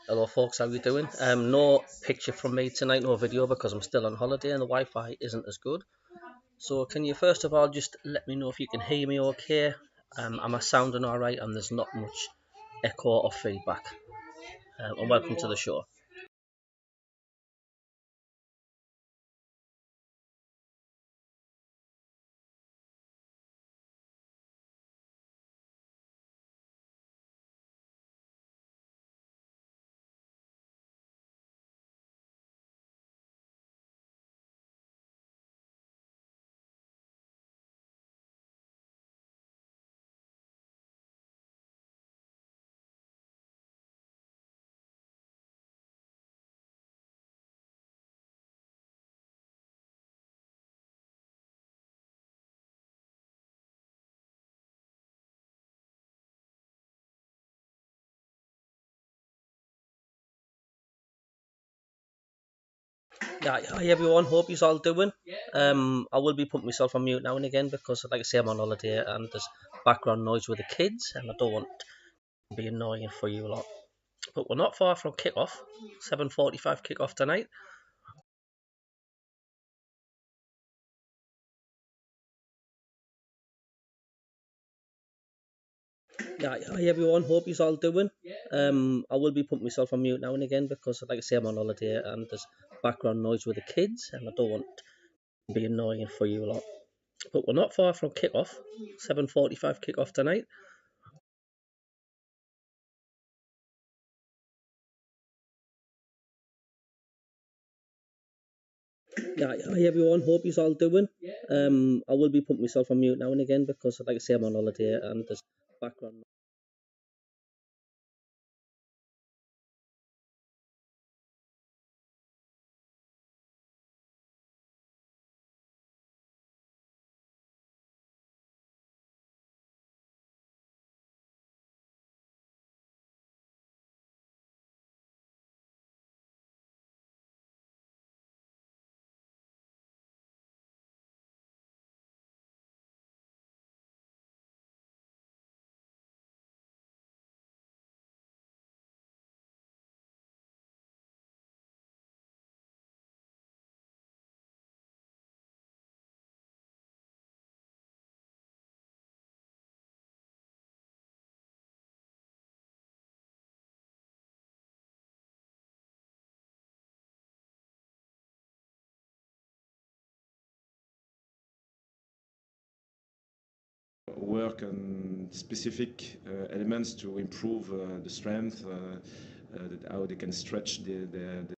Hello folks, how you doing? No picture from me tonight, no video because I'm still on holiday and the Wi-Fi isn't as good. So can you first of all just let me know if you can hear me okay? Am I sounding alright and there's not much echo or feedback? And welcome to the show. Yeah, hi everyone, hope you're all doing. I will be putting myself on mute now and again because like I say I'm on holiday and there's background noise with the kids and I don't want to be annoying for you lot. But we're not far from kick-off, 7:45 kick-off tonight. Yeah, hi everyone, hope you're all doing. I will be putting myself on mute now and again because like I say I'm on holiday and there's background noise with the kids and I don't want to be annoying for you lot. But we're not far from kick-off, 7:45 kick-off tonight. Yeah, hi everyone, hope you're all doing. I will be putting myself on mute now and again because like I say I'm on holiday and there's background. Work on specific elements to improve the strength, how they can stretch the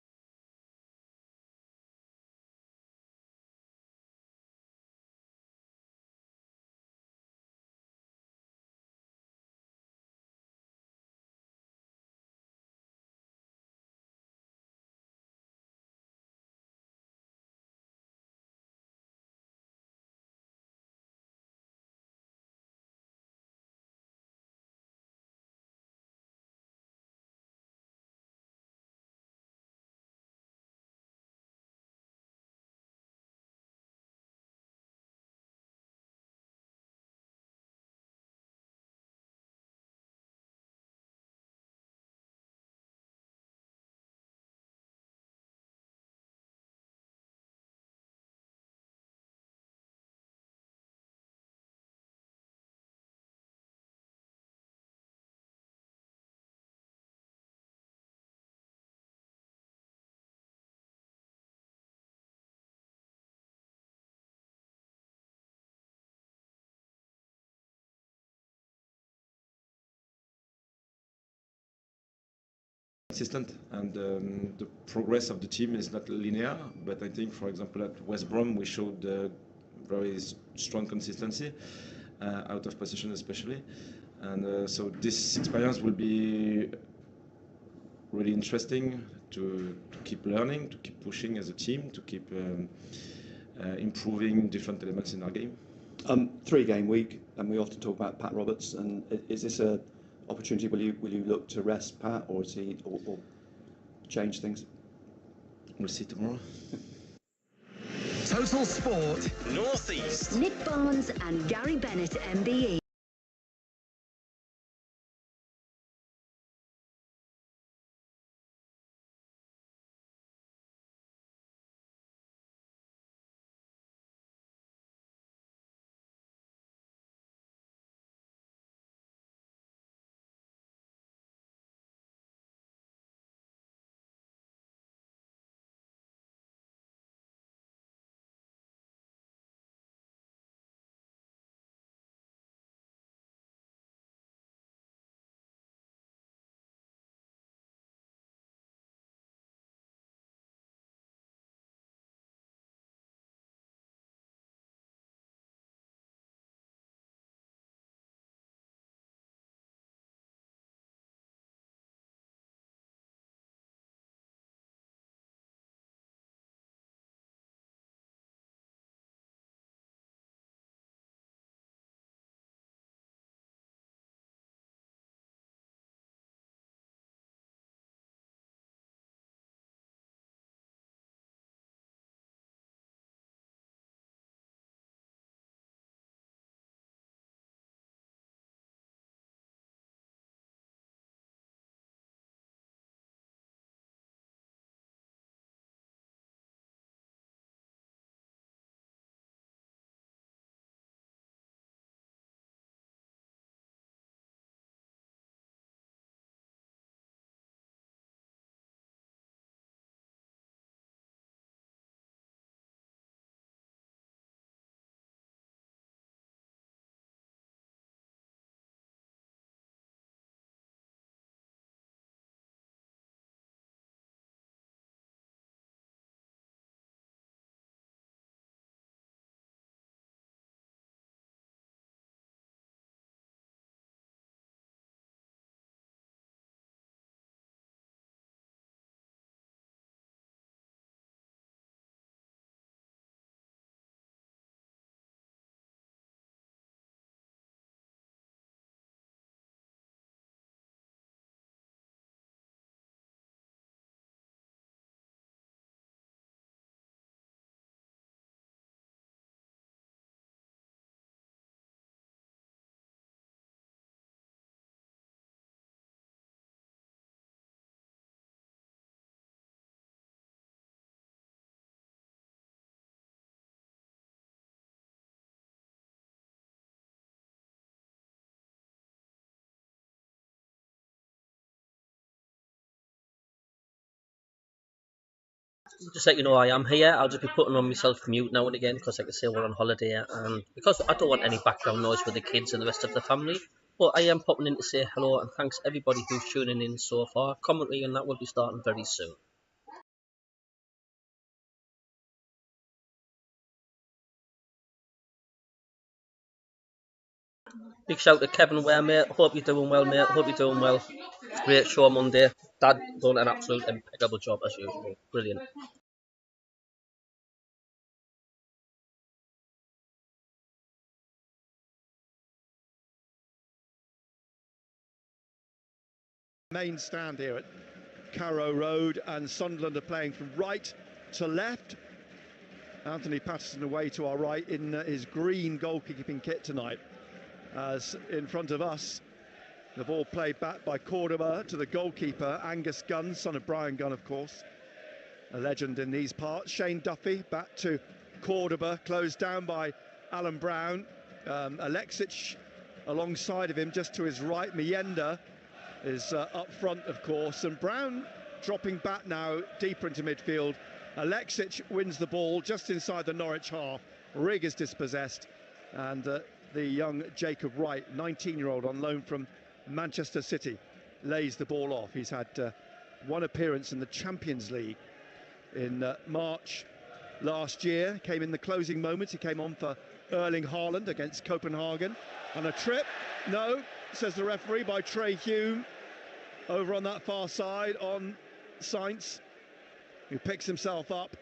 consistent, and the progress of the team is not linear. But I think, for example, at West Brom we showed very strong consistency out of position, especially, and so this experience will be really interesting to keep learning, to keep pushing as a team, to keep improving different elements in our game. 3-game week, and we often talk about Pat Roberts. And is this a opportunity? Will you look to rest Pat, or is he or change things? We'll see tomorrow. Total Sport Northeast. Nick Barnes and Gary Bennett, MBE. just let you know I am here. I'll just be putting on myself mute now and again because, like I say, we're on holiday and because I don't want any background noise with the kids and the rest of the family. But I am popping in to say hello and thanks everybody who's tuning in so far. Commentary and that will be starting very soon. Big shout to Kevin Ware, mate. Hope you're doing well, mate. Hope you're doing well. Great show Monday. Dad done an absolute impeccable job as usual. Brilliant. Main stand here at Carrow Road, and Sunderland are playing from right to left. Anthony Patterson away to our right in his green goalkeeping kit tonight. As in front of us, the ball played back by Cordoba to the goalkeeper, Angus Gunn, son of Brian Gunn, of course, a legend in these parts. Shane Duffy back to Cordoba, closed down by Alan Brown. Alexic alongside of him, just to his right. Mienda is up front, of course, and Brown dropping back now deeper into midfield. Alexic wins the ball just inside the Norwich half. Rigg is dispossessed, and the young Jacob Wright, 19-year-old on loan from Manchester City, lays the ball off. He's had one appearance in the Champions League in March last year. Came in the closing moments. He came on for Erling Haaland against Copenhagen. On a trip, no, says the referee, by Trey Hume over on that far side on Sainz, who picks himself up,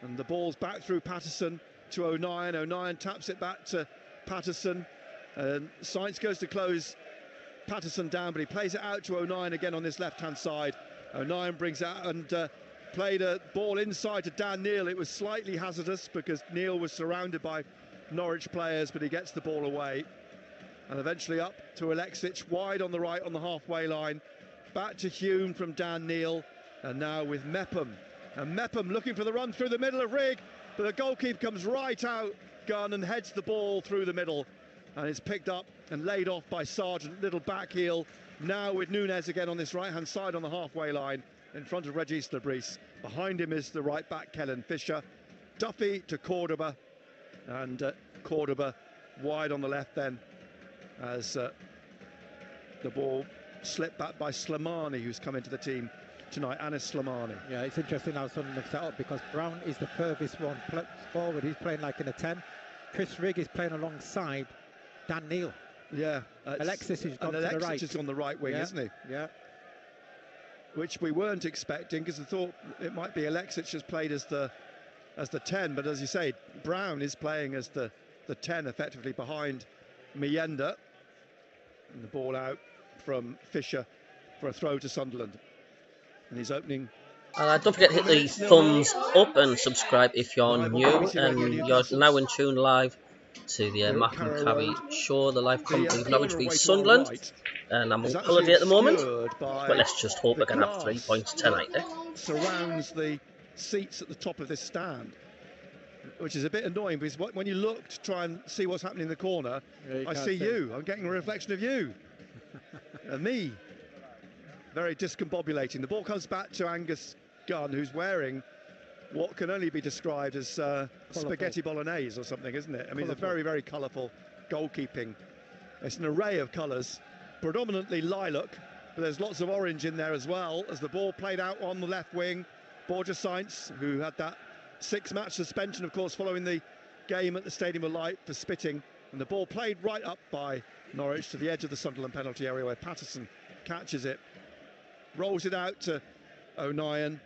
and the ball's back through Patterson to O'Nien. O'Nien taps it back to Patterson, and Sainz goes to close Patterson down, but he plays it out to O'Nien again on this left-hand side. O'Nien brings out and played a ball inside to Dan Neil. It was slightly hazardous because Neil was surrounded by Norwich players, but he gets the ball away. And eventually up to Alexic, wide on the right on the halfway line. Back to Hume from Dan Neil, and now with Mepham. And Mepham looking for the run through the middle of Rigg, but the goalkeeper comes right out, Gunn, and heads the ball through the middle. And it's picked up and laid off by Sargent. Little back heel now with Nunez again on this right-hand side on the halfway line in front of Regis Lebris. Behind him is the right back, Kellen Fisher. Duffy to Cordoba, and Cordoba wide on the left then, as the ball slipped back by Slimani, who's come into the team tonight, Anis Slimani. Yeah, it's interesting how Sunderland set up, because Brown is the furthest one forward. He's playing like in a 10. Chris Rigg is playing alongside Dan Neil. Yeah. Alexis has gone to the right. Alexis is on the right wing, isn't he? Yeah. Which we weren't expecting, because I thought it might be Alexis has played as the 10, but as you say, Brown is playing as the 10, effectively behind Mienda. And the ball out from Fisher for a throw to Sunderland. And he's opening. Don't forget to hit the thumbs up and subscribe if you're new. You're now in tune live to the Mac and Carrie show, the live commentary of Norwich v Sunderland. And I'm on holiday at the moment, but let's just hope we can have 3 points tonight. Surrounds the seats at the top of this stand, which is a bit annoying, because when you look to try and see what's happening in the corner, I see you. I'm getting a reflection of you and me. Very discombobulating. The ball comes back to Angus Gunn, who's wearing what can only be described as spaghetti bolognese or something, isn't it? I mean, it's a very, very colourful goalkeeping. It's an array of colours, predominantly lilac, but there's lots of orange in there as well, as the ball played out on the left wing. Borja Sainz, who had that 6-match suspension, of course, following the game at the Stadium of Light for spitting, and the ball played right up by Norwich to the edge of the Sunderland penalty area, where Patterson catches it, rolls it out to O'Nien.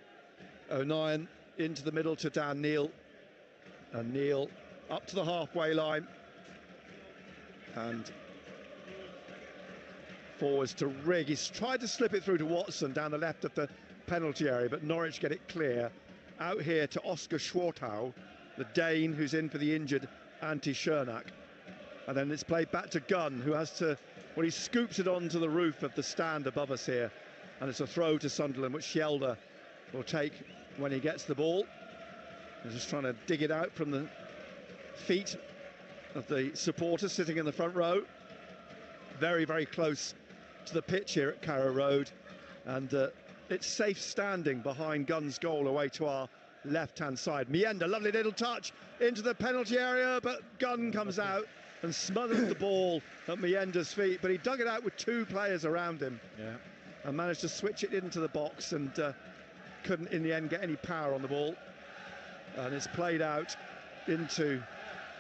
O'Nien into the middle to Dan Neil, and Neil up to the halfway line, and forwards to Rigg. He's tried to slip it through to Watson down the left of the penalty area, but Norwich get it clear. Out here to Oscar Schwartau, the Dane, who's in for the injured Antti Schernak. And then it's played back to Gunn, who has to, well, he scoops it onto the roof of the stand above us here. And it's a throw to Sunderland, which Shelder will take when he gets the ball. He's just trying to dig it out from the feet of the supporters sitting in the front row. Very, very close to the pitch here at Carrow Road. And it's safe standing behind Gunn's goal away to our left-hand side. Mienda, lovely little touch into the penalty area, but Gunn comes out and smothers the ball at Mienda's feet, but he dug it out with 2 players around him. Yeah. And managed to switch it into the box, and couldn't in the end get any power on the ball. And it's played out into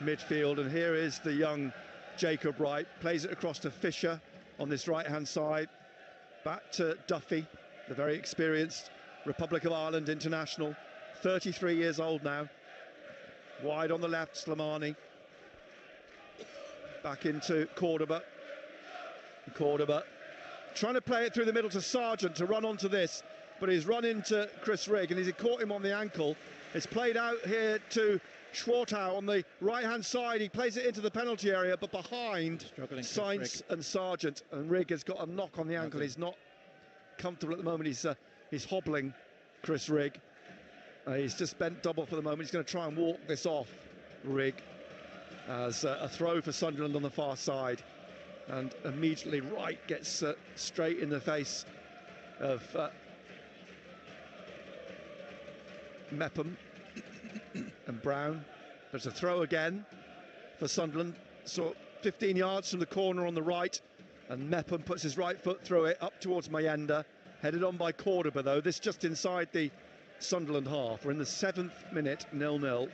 midfield, and here is the young Jacob Wright, plays it across to Fisher on this right-hand side, back to Duffy, the very experienced Republic of Ireland international, 33 years old now. Wide on the left, Slimani. Back into Cordoba. Cordoba trying to play it through the middle to Sargent to run onto this, but he's run into Chris Rigg and he's caught him on the ankle. It's played out here to Schwartau on the right-hand side. He plays it into the penalty area, but behind Sainz and Sargent, and Rigg has got a knock on the ankle. He's not comfortable at the moment. He's hobbling, Chris Rigg. He's just bent double for the moment. He's going to try and walk this off, Rigg, as a throw for Sunderland on the far side. And immediately Wright gets straight in the face of Mepham and Brown. There's a throw again for Sunderland, so 15 yards from the corner on the right, and Mepham puts his right foot through it up towards Mienda, headed on by Cordoba though. This just inside the Sunderland half. We're in the 7th minute, 0-0,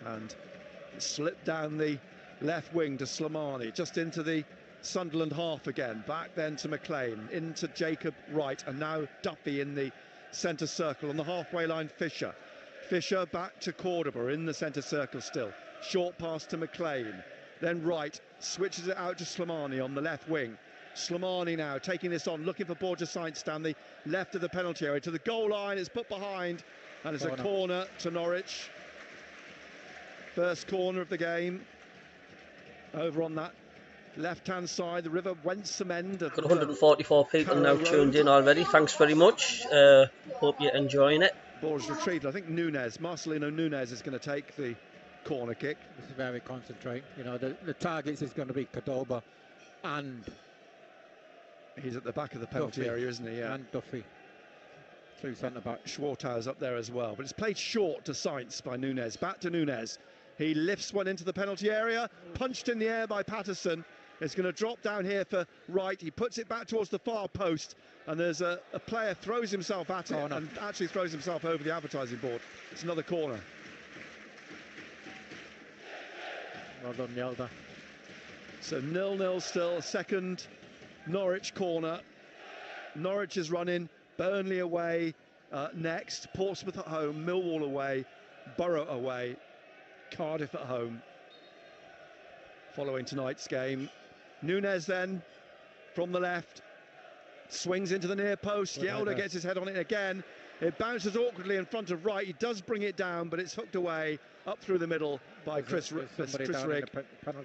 and slipped down the left wing to Slimani, just into the Sunderland half again. Back then to McLean, into Jacob Wright, and now Duffy in the centre circle. On the halfway line, Fisher. Fisher back to Cordoba in the centre circle still. Short pass to McLean. Then Wright switches it out to Slimani on the left wing. Slimani now taking this on, looking for Borja Sainz down the left of the penalty area. To the goal line, it's put behind, and it's a corner to Norwich. First corner of the game. Over on that left-hand side, the River Wensum of got 144 people now tuned in already. Thanks very much. Hope you're enjoying it. Ball's retrieved. I think Marcelino Nunez is going to take the corner kick. This is very concentrate. You know, the targets is going to be Cordoba and he's at the back of the penalty area, isn't he? Yeah. And Duffy. 2 centre-back. Schwartau's up there as well, but it's played short to Sainz by Nunez. Back to Nunez. He lifts one into the penalty area, punched in the air by Patterson. It's going to drop down here for Wright. He puts it back towards the far post, and there's a player throws himself at it and actually throws himself over the advertising board. It's another corner. Well done, Yelda. So 0-0 still, second Norwich corner. Norwich is running, Burnley away next, Portsmouth at home, Millwall away, Borough away, Cardiff at home following tonight's game. Nunez then from the left swings into the near post. Yelda gets his head on it again. It bounces awkwardly in front of Wright. He does bring it down, but it's hooked away up through the middle by Chris Rigg.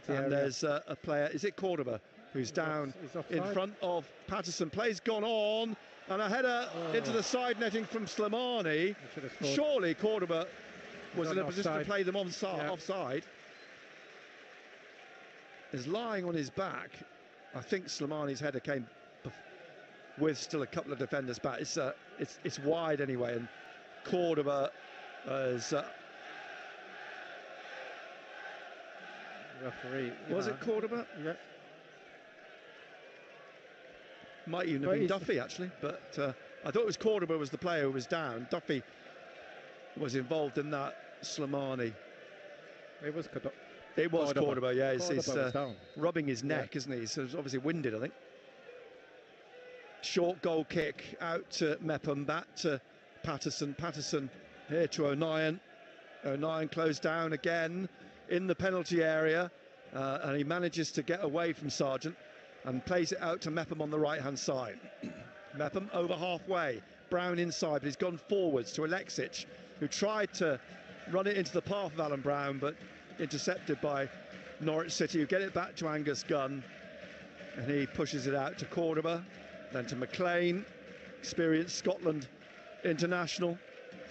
And there's a player, is it Cordoba, who's down in front of Patterson. Play's gone on, and a header into the side netting from Slimani. Surely Cordoba was in a position to play them offside. Is lying on his back. I think Slimani's header came with still a couple of defenders back. It's wide anyway, and Cordoba is referee. Was it Cordoba? Yep. Might even have been Duffy actually, but I thought it was Cordoba was the player who was down. Duffy was involved in that. Slimani. It was Cordoba. It was Cordoba, yeah. He's down. Rubbing his neck, isn't he? So it's obviously winded, I think. Short goal kick out to Mepham, back to Patterson. Patterson here to O'Nien. O'Nien closed down again in the penalty area, and he manages to get away from Sargent and plays it out to Mepham on the right-hand side. Mepham over halfway, Brown inside, but he's gone forwards to Alexic, who tried to run it into the path of Alan Brown, but intercepted by Norwich City, who get it back to Angus Gunn, and he pushes it out to Cordoba, then to McLean, experienced Scotland international,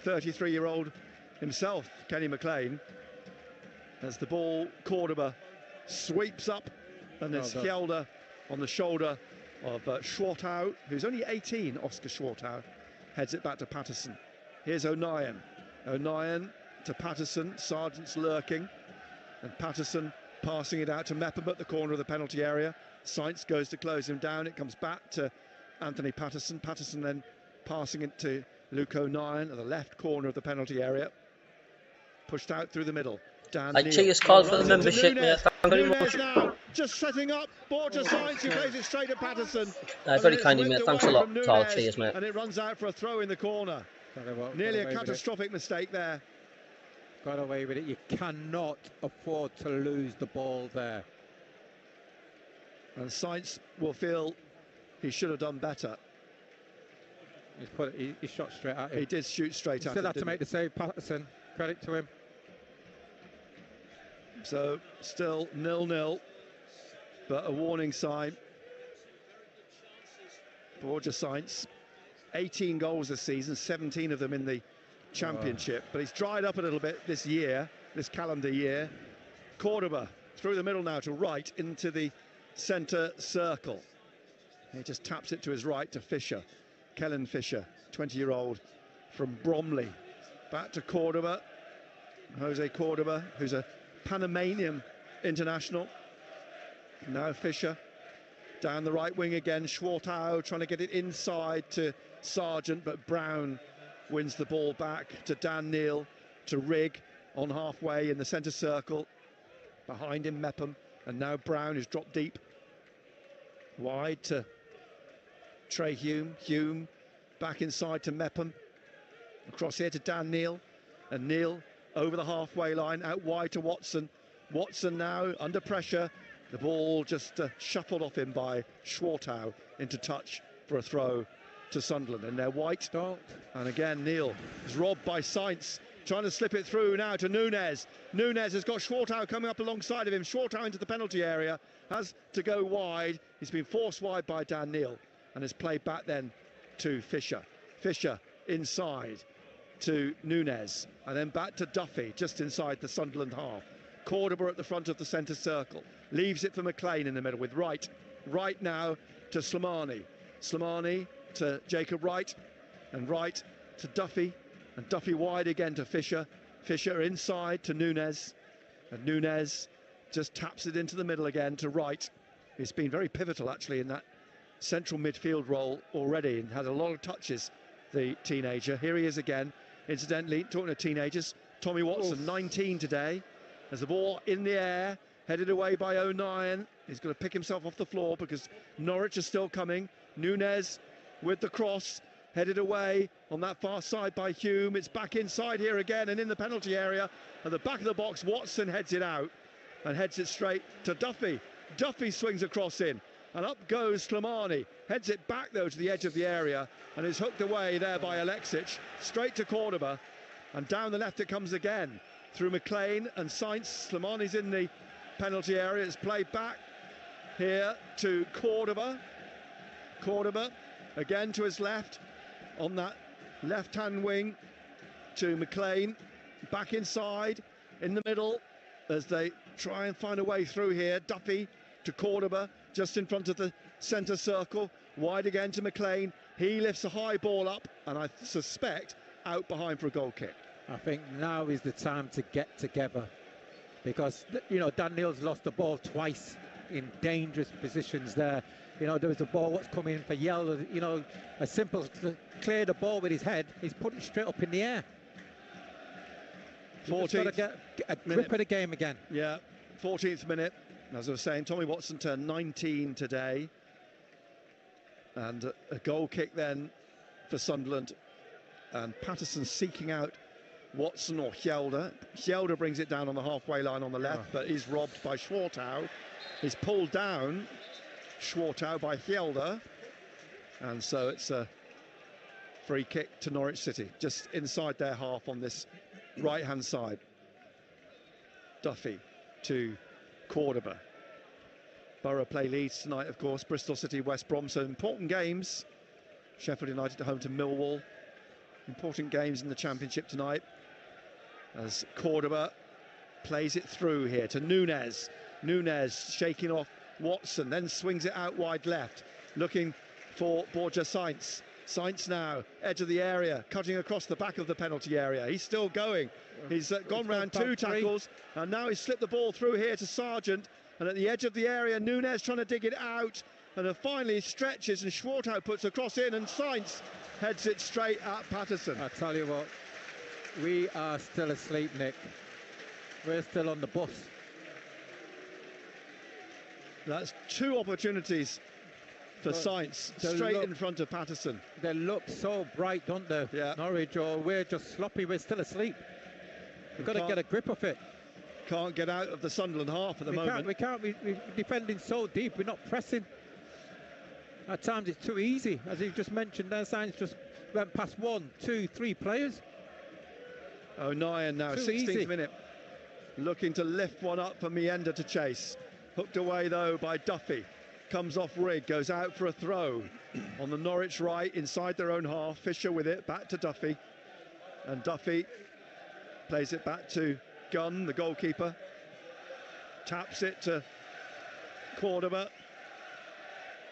33-year-old himself, Kenny McLean. As the ball, Cordoba sweeps up, and there's Yelda on the shoulder of Schwartau, who's only 18, Oscar Schwartau, heads it back to Patterson. Here's O'Nien, O'Nien to Patterson, Sargent's lurking, and Patterson passing it out to Mepham at the corner of the penalty area. Sainz goes to close him down, it comes back to Anthony Patterson. Patterson then passing it to Luke O'Nien at the left corner of the penalty area. Pushed out through the middle. Dan Like Neal. Cheers called for the membership, mate. Thank you very much. Now just setting up Borja Sainz, who plays it straight at Patterson. Very kindly, mate. Thanks a lot, Carl. Nunez, Cheers, mate. and it runs out for a throw in the corner. Nearly a catastrophic mistake there. Got away with it. You cannot afford to lose the ball there. And Sainz will feel he should have done better. He shot straight at him. He did shoot straight at him. Still had to make the save, Patterson. Credit to him. So still 0-0, but a warning sign. Borja Sainz, 18 goals this season, 17 of them in the Championship, but he's dried up a little bit this year, this calendar year. Cordoba through the middle now to right into the centre circle. He just taps it to his right to Fisher, Kellen Fisher, 20-year-old from Bromley. Back to Cordoba, Jose Cordoba, who's a Panamanian international. Now Fisher down the right wing again. Schwartau trying to get it inside to Sargent, but Brown wins the ball back to Dan Neal, to Rigg on halfway in the centre circle. Behind him Mepham, and now Brown who's dropped deep. Wide to Trey Hume. Hume back inside to Mepham. Across here to Dan Neal, and Neal over the halfway line, out wide to Watson. Watson now under pressure. The ball just shuffled off him by Schwartau into touch for a throw to Sunderland. And they're White. And again, Neal is robbed by Sainz, trying to slip it through now to Nunez. Nunez has got Schwartau coming up alongside of him. Schwartau into the penalty area, has to go wide. He's been forced wide by Dan Neal and has played back then to Fisher. Fisher inside to Nunez, and then back to Duffy just inside the Sunderland half. Cordoba at the front of the centre circle, leaves it for McLean in the middle with Wright. Wright now to Slimani. Slimani to Jacob Wright, and Wright to Duffy, and Duffy wide again to Fisher. Fisher inside to Nunez, and Nunez just taps it into the middle again to Wright. He's been very pivotal actually in that central midfield role already and had a lot of touches, the teenager. Here he is again. Incidentally, talking to teenagers, Tommy Watson, 19 today, has the ball in the air, headed away by O'Nien. He's going to pick himself off the floor because Norwich are still coming. Nunez with the cross, headed away on that far side by Hume. It's back inside here again and in the penalty area. At the back of the box, Watson heads it out and heads it straight to Duffy. Duffy swings across in, and up goes Slimani. Heads it back though to the edge of the area and is hooked away there by Alexic, straight to Cordoba, and down the left it comes again through McLean and Sainz. Slimani's in the penalty area. It's played back here to Cordoba. Cordoba again to his left on that left-hand wing to McLean. Back inside in the middle as they try and find a way through here. Duffy to Cordoba just in front of the centre circle. Wide again to McLean. He lifts a high ball up and I suspect out behind for a goal kick. I think now is the time to get together because, you know, Dan Neal's lost the ball twice in dangerous positions there. You know, there was a ball what's coming for Yell, you know, a simple to clear the ball with his head, he's put it straight up in the air. 14th get a grip of the game again. Yeah, 14th minute. As I was saying, Tommy Watson turned 19 today. And a goal kick then for Sunderland. And Patterson seeking out Watson or Hjelde. Hjelde brings it down on the halfway line on the left, but is robbed by Schwartau. He's pulled down, Schwartau, by Hjelde. And so it's a free kick to Norwich City, just inside their half on this right-hand side. Duffy to Cordoba. Borough play Leeds tonight, of course. Bristol City, West Brom, so important games. Sheffield United at home to Millwall. Important games in the Championship tonight. As Cordoba plays it through here to Nunez. Nunez shaking off Watson, then swings it out wide left, looking for Borja Sainz. Sainz now, edge of the area, cutting across the back of the penalty area. He's still going. He's gone round 2 tackles, and now he's slipped the ball through here to Sargent. And at the edge of the area, Núñez trying to dig it out. And then finally stretches, and Schwartau puts a cross in, and Sainz heads it straight at Patterson. I tell you what, we are still asleep, Nick. We're still on the bus. That's 2 opportunities for Sainz, straight in front of Patterson. They look so bright, don't they? Yeah. Norwich, or we're just sloppy, we're still asleep. We've got to get a grip of it. Can't get out of the Sunderland half at the moment. We can't. We're defending so deep, we're not pressing. At times it's too easy. As you just mentioned there, Sainz just went past 1, 2, 3 players. O'Nien now, 16th minute, looking to lift one up for Mienda to chase. Hooked away though by Duffy. Comes off Rigg, goes out for a throw on the Norwich right, inside their own half. Fisher with it, back to Duffy. And Duffy plays it back to Gunn, the goalkeeper. Taps it to Cordoba.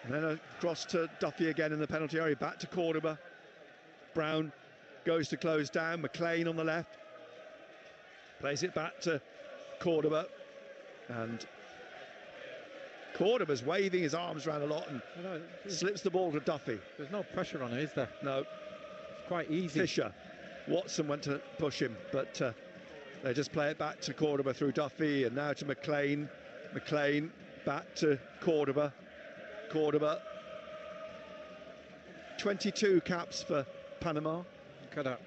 And then across to Duffy again in the penalty area, back to Cordoba. Brown goes to close down, McLean on the left. Plays it back to Cordoba. And Cordoba's waving his arms around a lot and slips the ball to Duffy. There's no pressure on it, is there? No. It's quite easy. Fisher. Watson went to push him, but they just play it back to Cordoba through Duffy, and now to McLean. McLean back to Cordoba. Cordoba. 22 caps for Panama.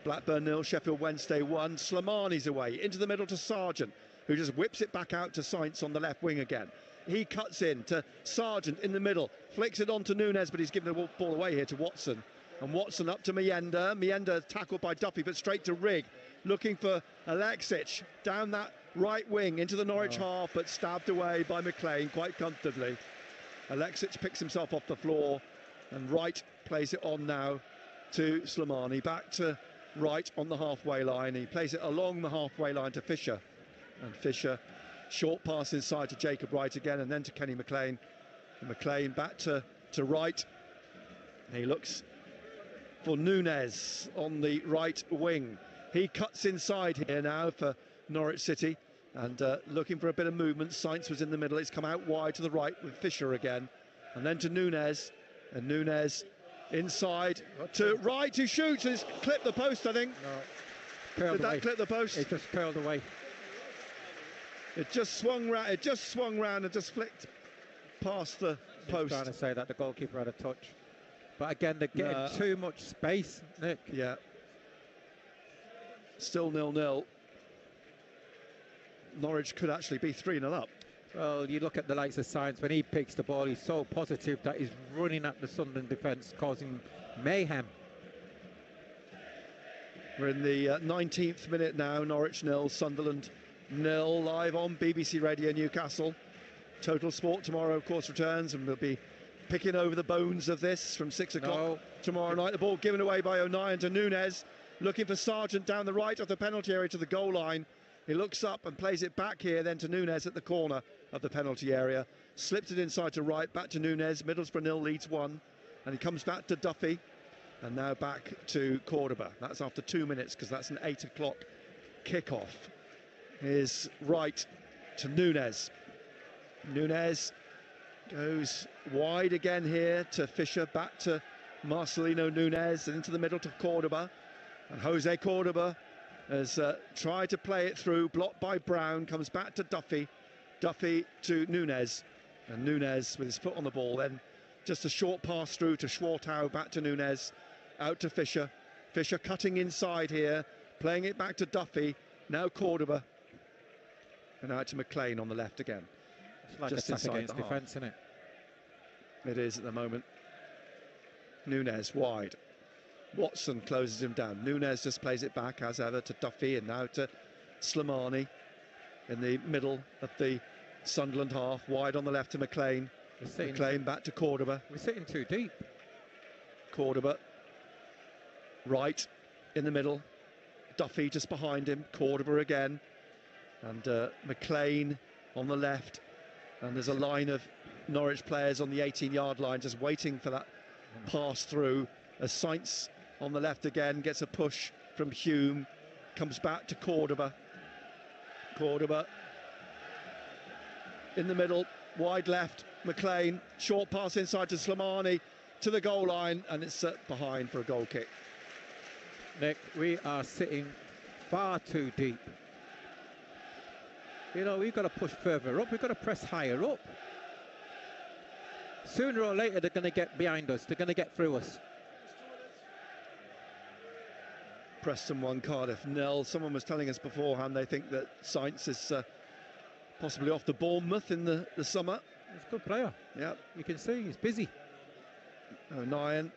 Blackburn 0, Sheffield Wednesday 1. Slimani's away, into the middle to Sargent, who just whips it back out to Sainz on the left wing again. He cuts in to Sargent in the middle, flicks it on to Núñez, but he's given the ball away here to Watson. And Watson up to Mienda. Mienda tackled by Duffy, but straight to Rigg, looking for Alexic down that right wing into the Norwich half, but stabbed away by McLean quite comfortably. Alexic picks himself off the floor, and Wright plays it on now to Slimani, back to Wright on the halfway line. He plays it along the halfway line to Fisher, and Fisher, short pass inside to Jacob Wright again, and then to Kenny McLean. And McLean back to Wright. He looks for Núñez on the right wing. He cuts inside here now for Norwich City, and looking for a bit of movement. Sainz was in the middle. It's come out wide to the right with Fisher again, and then to Núñez, and Núñez inside to Wright, who shoots and it's clipped the post, I think. No, did that clip the post? It just curled away. It just swung round. It just swung round and just flicked past the post. Trying to say that the goalkeeper had a touch, but again they're getting too much space, Nick. Yeah. Still 0-0. Norwich could actually be 3-0 up. Well, you look at the likes of Sainz, when he picks the ball, he's so positive that he's running at the Sunderland defence, causing mayhem. We're in the 19th minute now. Norwich 0, Sunderland 0, live on BBC Radio Newcastle. Total Sport tomorrow, of course, returns, and we'll be picking over the bones of this from 6 o'clock tomorrow night. The ball given away by O'Nien to Núñez, looking for Sargent down the right of the penalty area to the goal line. He looks up and plays it back here then to Núñez at the corner of the penalty area. Slipped it inside to Wright, back to Núñez. Middlesbrough 0, Leeds 1. And he comes back to Duffy. And now back to Cordoba. That's after 2 minutes, because that's an 8 o'clock kickoff. Here's Wright to Núñez. Núñez goes wide again here to Fisher, back to Marcelino Núñez, and into the middle to Cordoba. And Jose Cordoba has tried to play it through, blocked by Brown, comes back to Duffy. Duffy to Núñez, and Núñez with his foot on the ball, then just a short pass through to Schwartau, back to Núñez, out to Fisher. Fisher cutting inside here, playing it back to Duffy, now Cordoba, and out to McLean on the left again. It's like just attack inside against the defence, isn't it? It is at the moment. Núñez wide. Watson closes him down. Núñez just plays it back as ever to Duffy, and now to Slimani in the middle of the Sunderland half, wide on the left to McLean. McLean back to Cordoba. We're sitting too deep. Cordoba right in the middle. Duffy just behind him. Cordoba again, and McLean on the left. And there's a line of Norwich players on the 18-yard line just waiting for that pass through. as Sainz on the left again gets a push from Hume, comes back to Cordoba. Cordoba in the middle, wide left, McLean, short pass inside to Slimani, to the goal line, and it's behind for a goal kick. Nick, we are sitting far too deep. You know, we've got to push further up, we've got to press higher up. Sooner or later, they're going to get behind us, they're going to get through us. Preston 1, Cardiff 0. Someone was telling us beforehand they think that Sainz is possibly off to Bournemouth in the summer. He's a good player. Yeah, You can see he's busy. O'Nien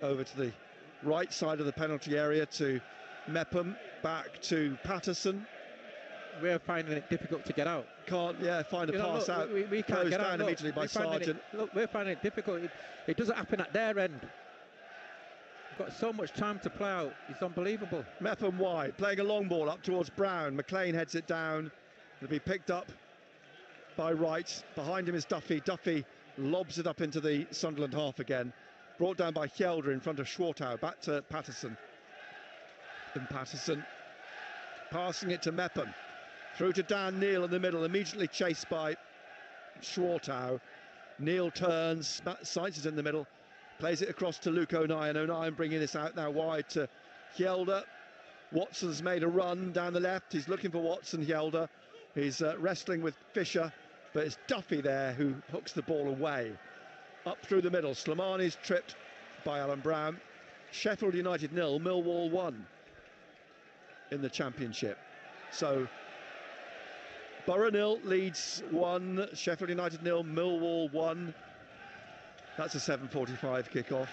over to the right side of the penalty area to Mepham, back to Patterson. We're finding it difficult to get out. Can't, find a You know, pass look, out. we can't Closed get down out. Look, immediately by Sargent. We're finding it difficult. It doesn't happen at their end. We've got so much time to play out. It's unbelievable. Mepham wide, playing a long ball up towards Brown. McLean heads it down. It'll be picked up by Wright. Behind him is Duffy. Duffy lobs it up into the Sunderland half again. Brought down by Hjelde in front of Schwartau. Back to Patterson. And Patterson passing it to Mepham. Through to Dan Neil in the middle, immediately chased by Schwartau. Neil turns, Sainz is in the middle, plays it across to Luke O'Nien. O'Nien bringing this out now wide to Hjelde. Watson's made a run down the left. He's looking for Watson. Hjelde. He's wrestling with Fisher, but it's Duffy there who hooks the ball away. Up through the middle, Slimani's tripped by Alan Brown. Sheffield United 0, Millwall 1 in the Championship. So Borough 0, Leeds 1, Sheffield United 0, Millwall 1. That's a 7:45 kick-off.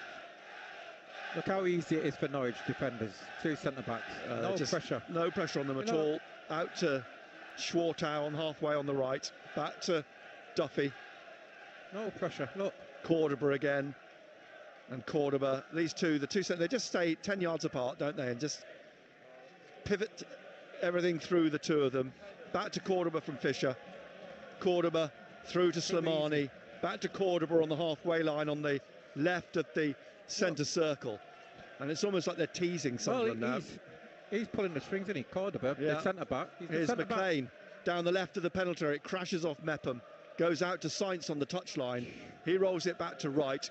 Look how easy it is for Norwich defenders. Two centre-backs, no pressure. No pressure on them at all. Out to Schwartau on halfway on the right. Back to Duffy. No pressure, look. Cordoba again. And Cordoba, these two, the two, they just stay 10 yards apart, don't they? And just pivot everything through the two of them. Back to Cordoba from Fisher. Cordoba through to Slimani. Back to Cordoba on the halfway line on the left of the centre circle. And it's almost like they're teasing Sunderland now. He's pulling the strings, isn't he? Cordoba, the centre-back. Here's McLean down the left of the penalty area. It crashes off Mepham. Goes out to Sainz on the touchline. He rolls it back to Wright.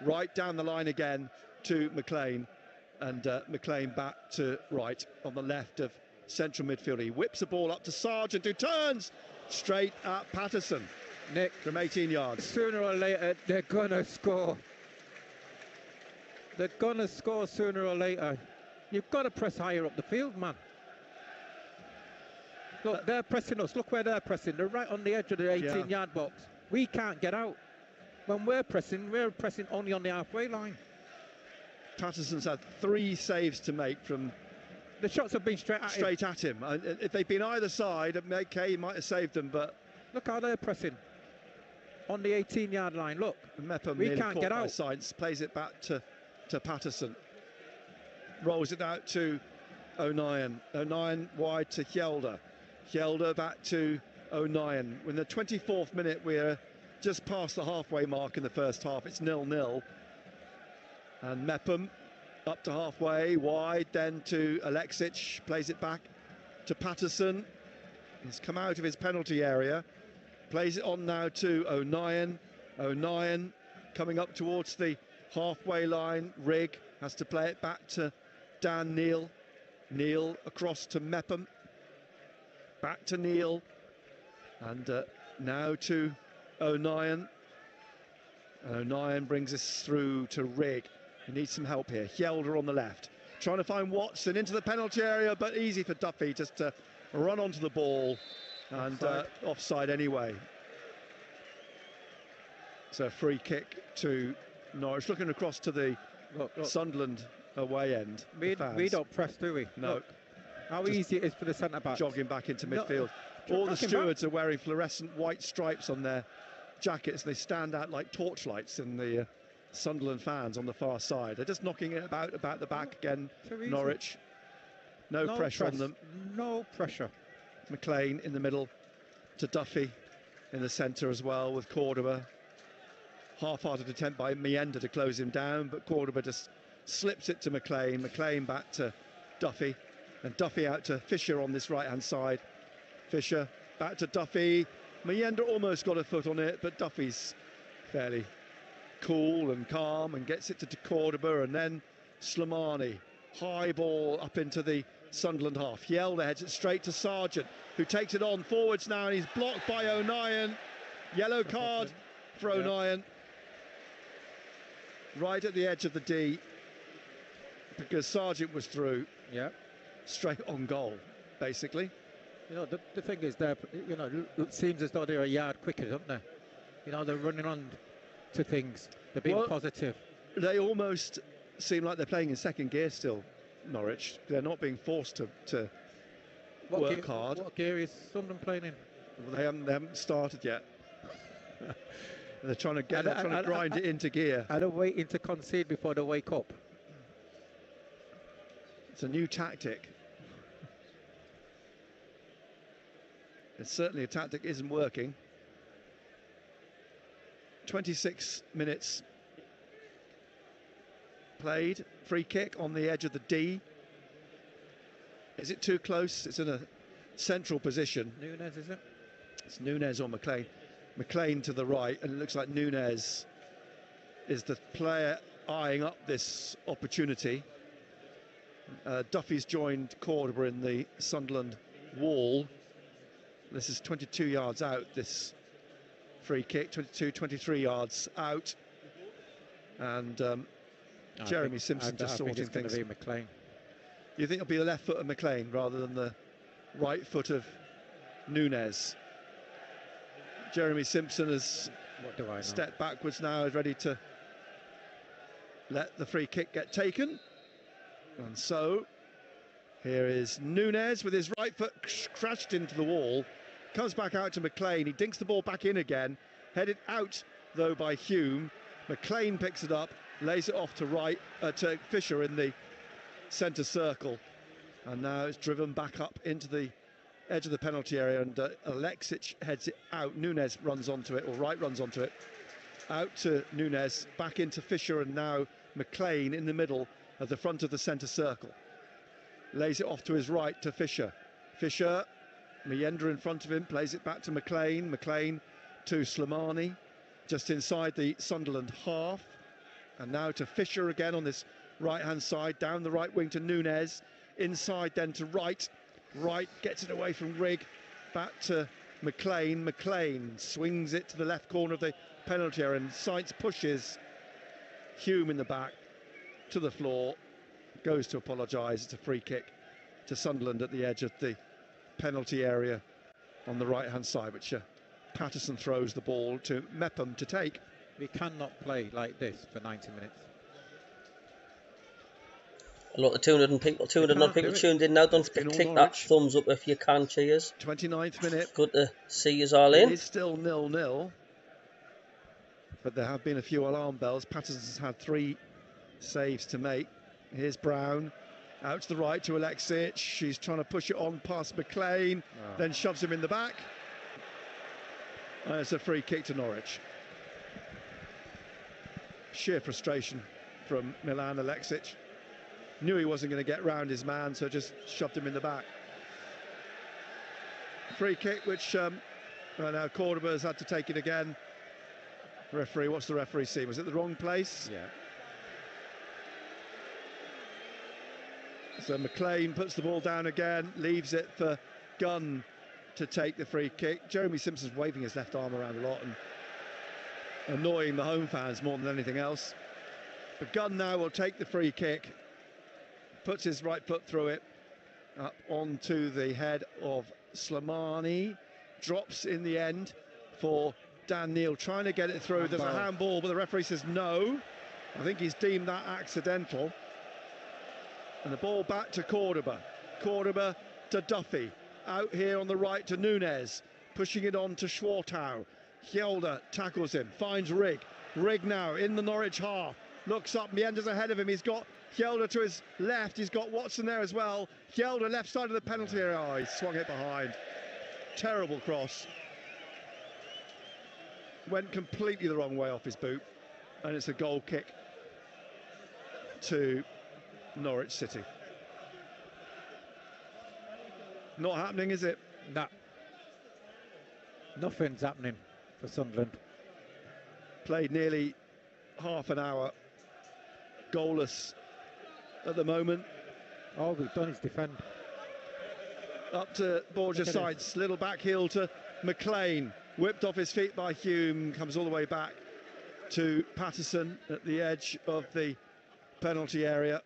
Right down the line again to McLean. And McLean back to Wright on the left of central midfield. He whips the ball up to Sargent, who turns straight at Patterson. Nick, from 18 yards. Sooner or later, they're going to score. They're going to score sooner or later. You've got to press higher up the field, man. Look, they're pressing us. Look where they're pressing. They're right on the edge of the 18-yard box. We can't get out. When we're pressing only on the halfway line. Patterson's had 3 saves to make from... The shots have been straight at him. If they'd been either side, he might have saved them, but... Look how they're pressing. On the 18-yard line, look. Mepham we can't get out. Sainz plays it back to Patterson. Rolls it out to O'Nien. O'Nien wide to Hjelde. Hjelde back to O'Nien. In the 24th minute, we're just past the halfway mark in the first half. It's 0-0. And Mepham up to halfway, wide, then to Alexic. Plays it back to Patterson. He's come out of his penalty area. Plays it on now to O'Nien. O'Nien coming up towards the halfway line. Rigg has to play it back to Dan Neil. Neil across to Mepham. Back to Neil. And now to O'Nien. O'Nien brings us through to Rigg. He needs some help here. Hjelde on the left. Trying to find Watson into the penalty area, but easy for Duffy just to run onto the ball. And offside anyway. So a free kick to Norwich. Looking across to the Sunderland away end. We don't press, do we? No. Look, how easy it is for the centre-back. Jogging back into midfield. All the stewards are wearing fluorescent white stripes on their jackets. They stand out like torchlights in the Sunderland fans on the far side. They're just knocking it about the back again. Norwich. No pressure on them. No pressure. McLean in the middle to Duffy in the centre as well with Cordoba. Half-hearted attempt by Mienda to close him down, but Cordoba just slips it to McLean, McLean back to Duffy, and Duffy out to Fisher on this right-hand side. Fisher back to Duffy. Mayenda almost got a foot on it, but Duffy's fairly cool and calm and gets it to Cordoba, and then Slimani. High ball up into the Sunderland half. Yelder heads it straight to Sargent, who takes it on forwards now, and he's blocked by O'Nien. Yellow card for O'Nien. Right at the edge of the D, because Sargent was through. Yeah. Straight on goal, basically. You know, the thing is, you know, it seems as though they're a yard quicker, don't they? You know, they're running on to things. They're being positive. They almost seem like they're playing in second gear still, Norwich. They're not being forced to work hard. What gear is Sunderland playing in? Well, they haven't started yet. They're trying to grind it into gear. Are they waiting to concede before they wake up? It's a new tactic. It's certainly a tactic isn't working. 26 minutes played. Free kick on the edge of the D. Is it too close? It's in a central position. Nunez, is it? It's Nunez or McLean. McLean to the right, and it looks like Nunez is the player eyeing up this opportunity. Duffy's joined Cordoba in the Sunderland wall. This is 22 yards out, this free kick, 23 yards out. And Jeremy Simpson just sorting things. Be McLean. You think it'll be the left foot of McLean rather than the right foot of Nunez? Jeremy Simpson has stepped backwards now, is ready to let the free kick get taken. And so here is Nunez with his right foot crashed into the wall, comes back out to McLean. He dinks the ball back in again, headed out though by Hume. McLean picks it up, lays it off to Fisher in the centre circle, and now it's driven back up into the edge of the penalty area, and Alexic heads it out. Nunez runs onto it, or Wright runs onto it, out to Nunez, back into Fisher, and now McLean in the middle at the front of the centre circle. Lays it off to his right to Fisher. Fisher, Mayenda in front of him, plays it back to McLean. McLean to Slimani, just inside the Sunderland half. And now to Fisher again on this right-hand side, down the right wing to Nunez. Inside then to Wright. Wright gets it away from Rigg, back to McLean. McLean swings it to the left corner of the penalty area, and Sainz pushes Hume in the back to the floor, goes to apologise. It's a free kick to Sunderland at the edge of the penalty area on the right-hand side, which Patterson throws the ball to Mepham to take. We cannot play like this for 90 minutes. A lot of 200 people tuned in now. Don't forget to click that thumbs up if you can. Cheers. 29th minute. Good to see us all in. It's still 0-0, but there have been a few alarm bells. Patterson's had 3 saves to make. Here's Brown, out to the right to Alexic. She's trying to push it on past McLean, then shoves him in the back. And it's a free kick to Norwich. Sheer frustration from Milan Alexic. Knew he wasn't going to get round his man, so just shoved him in the back. Free kick, which now Cordoba has had to take it again. Referee, what's the referee see? Was it the wrong place? Yeah. So McLean puts the ball down again, leaves it for Gunn to take the free kick. Jeremy Simpson's waving his left arm around a lot and annoying the home fans more than anything else. But Gunn now will take the free kick, puts his right foot through it, up onto the head of Slimani, drops in the end for Dan Neil, trying to get it through. There's a handball, but the referee says no. I think he's deemed that accidental. And the ball back to Cordoba. Cordoba to Duffy. Out here on the right to Nunez. Pushing it on to Schwartau. Hjelde tackles him, finds Rigg. Rigg now in the Norwich half. Looks up, Meanders ahead of him. He's got Hjelde to his left. He's got Watson there as well. Hjelde left side of the penalty area. Oh, he swung it behind. Terrible cross. Went completely the wrong way off his boot. And it's a goal kick to Norwich City. Not happening, is it? No. Nothing's happening for Sunderland. Played nearly half an hour, goalless at the moment. All we've done is defend. Up to Borges' sides, little back heel to McLean, whipped off his feet by Hume, comes all the way back to Patterson at the edge of the penalty area.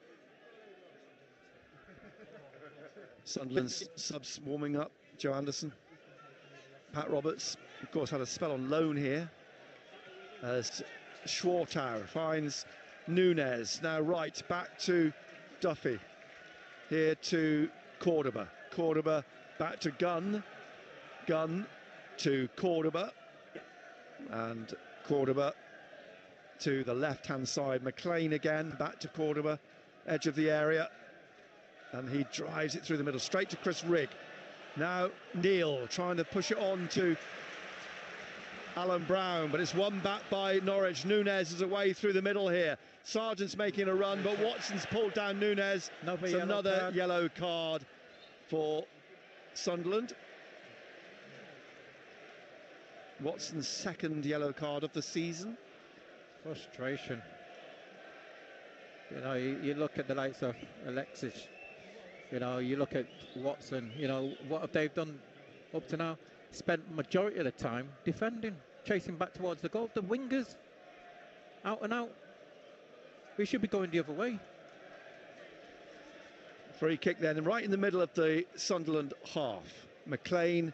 Sunderland's subs warming up. Joe Anderson, Pat Roberts, of course, had a spell on loan here, as Schwartau finds Nunez, now right, back to Duffy, here to Cordoba, Cordoba back to Gunn to Cordoba, and Cordoba to the left-hand side, McLean again, back to Cordoba, edge of the area, and he drives it through the middle, straight to Chris Rigg. Now Neil trying to push it on to Alan Brown, but it's won back by Norwich. Nunez is away through the middle here. Sargent's making a run, but Watson's pulled down Nunez. It's another yellow card for Sunderland. Watson's second yellow card of the season. Frustration. You know, you look at the likes of Alexis, you know, you look at Watson, you know, what have they done up to now? Spent majority of the time defending, chasing back towards the goal. The wingers, out and out. We should be going the other way. Free kick then, and right in the middle of the Sunderland half. McLean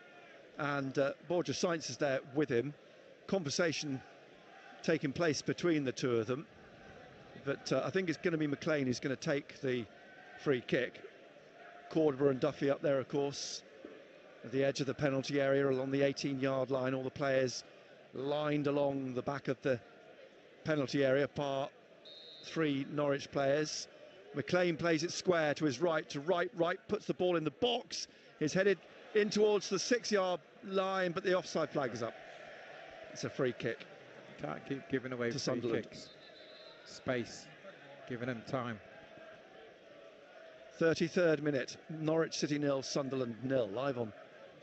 and Borja Sainz is there with him. Conversation taking place between the two of them. But I think it's going to be McLean who's going to take the free kick. Cordoba and Duffy up there, of course, at the edge of the penalty area along the 18-yard line. All the players lined along the back of the penalty area, par three Norwich players. McLean plays it square to his right, puts the ball in the box. He's headed in towards the 6-yard line, but the offside flag is up. It's a free kick. Can't keep giving away to free Sunderland. kicks. Space, giving them time. 33rd minute, Norwich City 0, Sunderland 0, live on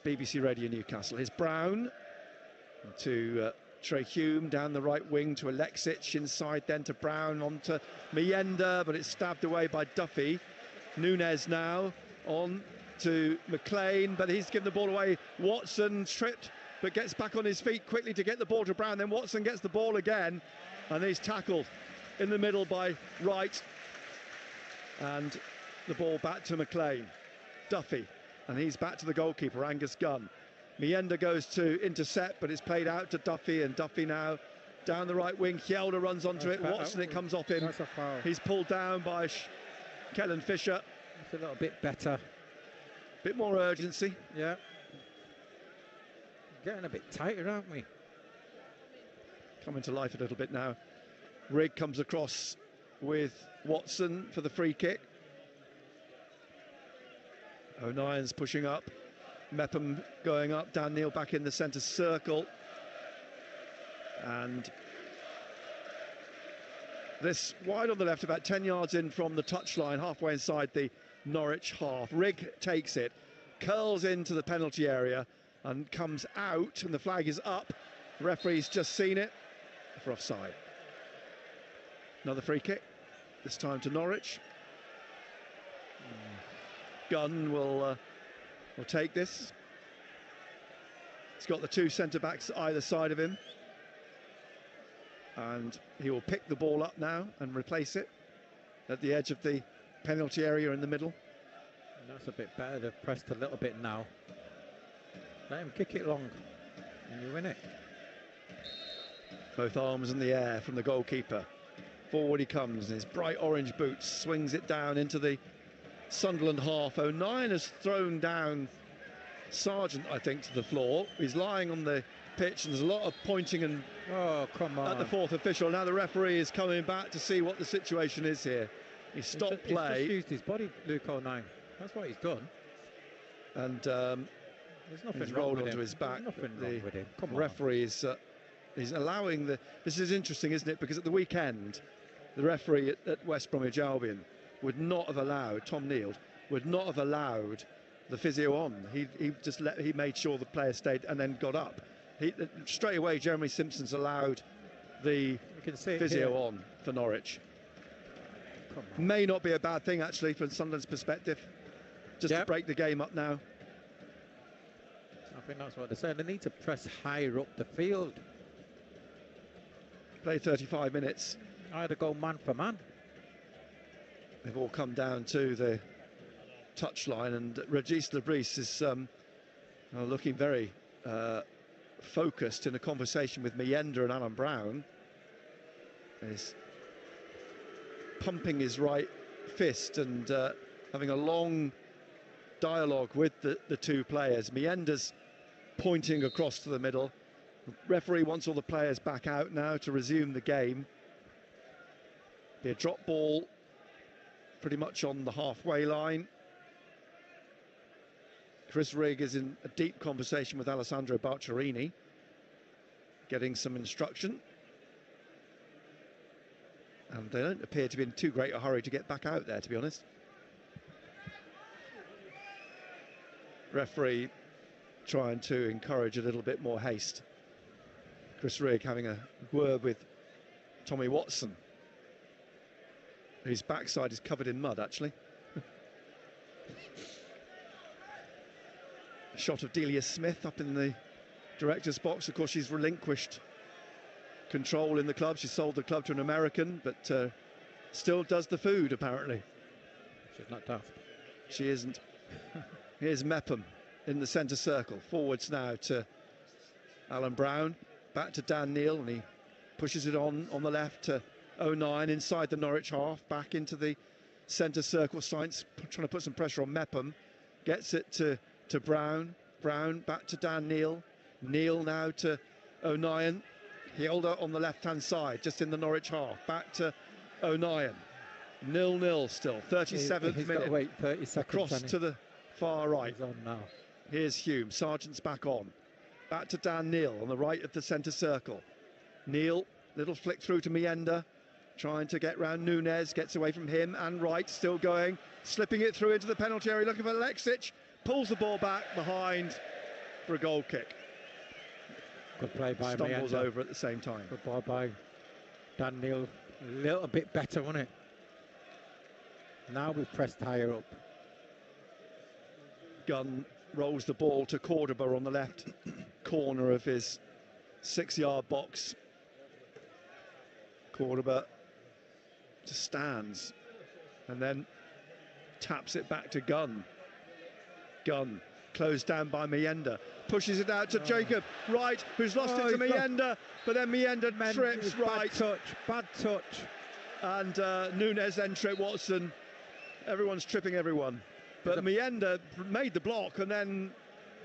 BBC Radio Newcastle. Here's Brown to Trey Hume, down the right wing to Alexic, inside then to Brown, on to Mienda, but it's stabbed away by Duffy. Nunez now on to McLean, but he's given the ball away. Watson tripped, but gets back on his feet quickly to get the ball to Brown. Then Watson gets the ball again, and he's tackled in the middle by Wright. And the ball back to McLean. Duffy, and he's back to the goalkeeper, Angus Gunn. Mienda goes to intercept, but it's played out to Duffy, and Duffy now down the right wing. Hjelde runs onto it. Watson, it comes off him. That's a foul. He's pulled down by Kellen Fisher. It's a little bit better. Bit more urgency. Yeah. Getting a bit tighter, aren't we? Coming to life a little bit now. Rigg comes across with Watson for the free kick. O'Nien's pushing up. Mepham going up. Dan Neil back in the centre circle. And this wide on the left, about 10 yards in from the touchline, halfway inside the Norwich half. Rigg takes it, curls into the penalty area and comes out, and the flag is up. The referee's just seen it for offside. Another free kick, this time to Norwich. Gunn will take this. He's got the two centre-backs either side of him, and he will pick the ball up now and replace it at the edge of the penalty area in the middle. And that's a bit better. They've pressed a little bit now. Let him kick it long and you win it. Both arms in the air from the goalkeeper. Forward he comes in his bright orange boots, swings it down into the Sunderland half. O'Nien has thrown down Sargent, I think, to the floor. He's lying on the pitch, and there's a lot of pointing and come on at the fourth official. Now the referee is coming back to see what the situation is here. He stopped play. He's just used his body, Luke O'Nien. That's what he's done. And there's nothing he's wrong rolled with onto him. his back. There's nothing wrong with him. Referee is he's allowing the. This is interesting, isn't it? Because at the weekend, the referee at West Bromwich Albion would not have allowed, Tom Neal, would not have allowed the physio on. He made sure the player stayed and then got up. Straight away, Jeremy Simpson's allowed the physio on for Norwich. May not be a bad thing, actually, from Sunderland's perspective, just to break the game up now. I think that's what they're saying. They need to press higher up the field. Play 35 minutes. Either go man for man. They've all come down to the touchline, and Regis Lebris is looking very focused in a conversation with Mienda and Alan Brown. He's pumping his right fist and having a long dialogue with the two players. Mienda's pointing across to the middle. The referee wants all the players back out now to resume the game. Be a drop ball pretty much on the halfway line. Chris Rigg is in a deep conversation with Alessandro Barcerini, getting some instruction. And they don't appear to be in too great a hurry to get back out there, to be honest. Referee trying to encourage a little bit more haste. Chris Rigg having a word with Tommy Watson, whose backside is covered in mud, actually. A shot of Delia Smith up in the director's box. Of course, she's relinquished control in the club. She sold the club to an American, but still does the food, apparently. She's not daft. She isn't. Here's Mepham in the centre circle. Forwards now to Alan Brown. Back to Dan Neal, and he pushes it on the left to 09 inside the Norwich half. Back into the centre circle. Sainz trying to put some pressure on Mepham. Gets it to Brown. Brown back to Dan Neal. Neal now to O'Nien. Hilda on the left-hand side, just in the Norwich half. Back to O'Nien. 0-0 still. 37th He's minute. got to wait 30 seconds. Across to the far right. He's on now. Here's Hume. Sargent's back on. Back to Dan Neal on the right of the centre circle. Neal, little flick through to Mienda. Trying to get round Nunez. Gets away from him and Wright. Still going. Slipping it through into the penalty area. Looking for Leksic. Pulls the ball back behind for a goal kick. Good play by Stumbles Mienda. over at the same time. Good ball by Dan Neal. A little bit better, wasn't it? Now we've pressed higher up. Gunn rolls the ball to Cordoba on the left corner of his 6-yard box. Cordoba just stands and then taps it back to Gunn. Gunn closed down by Mienda, pushes it out to Jacob Wright, who's lost it to Mienda, but then Mienda trips Wright. Bad touch. And Nunez then tripped Watson. Everyone's tripping everyone. But Mienda made the block and then,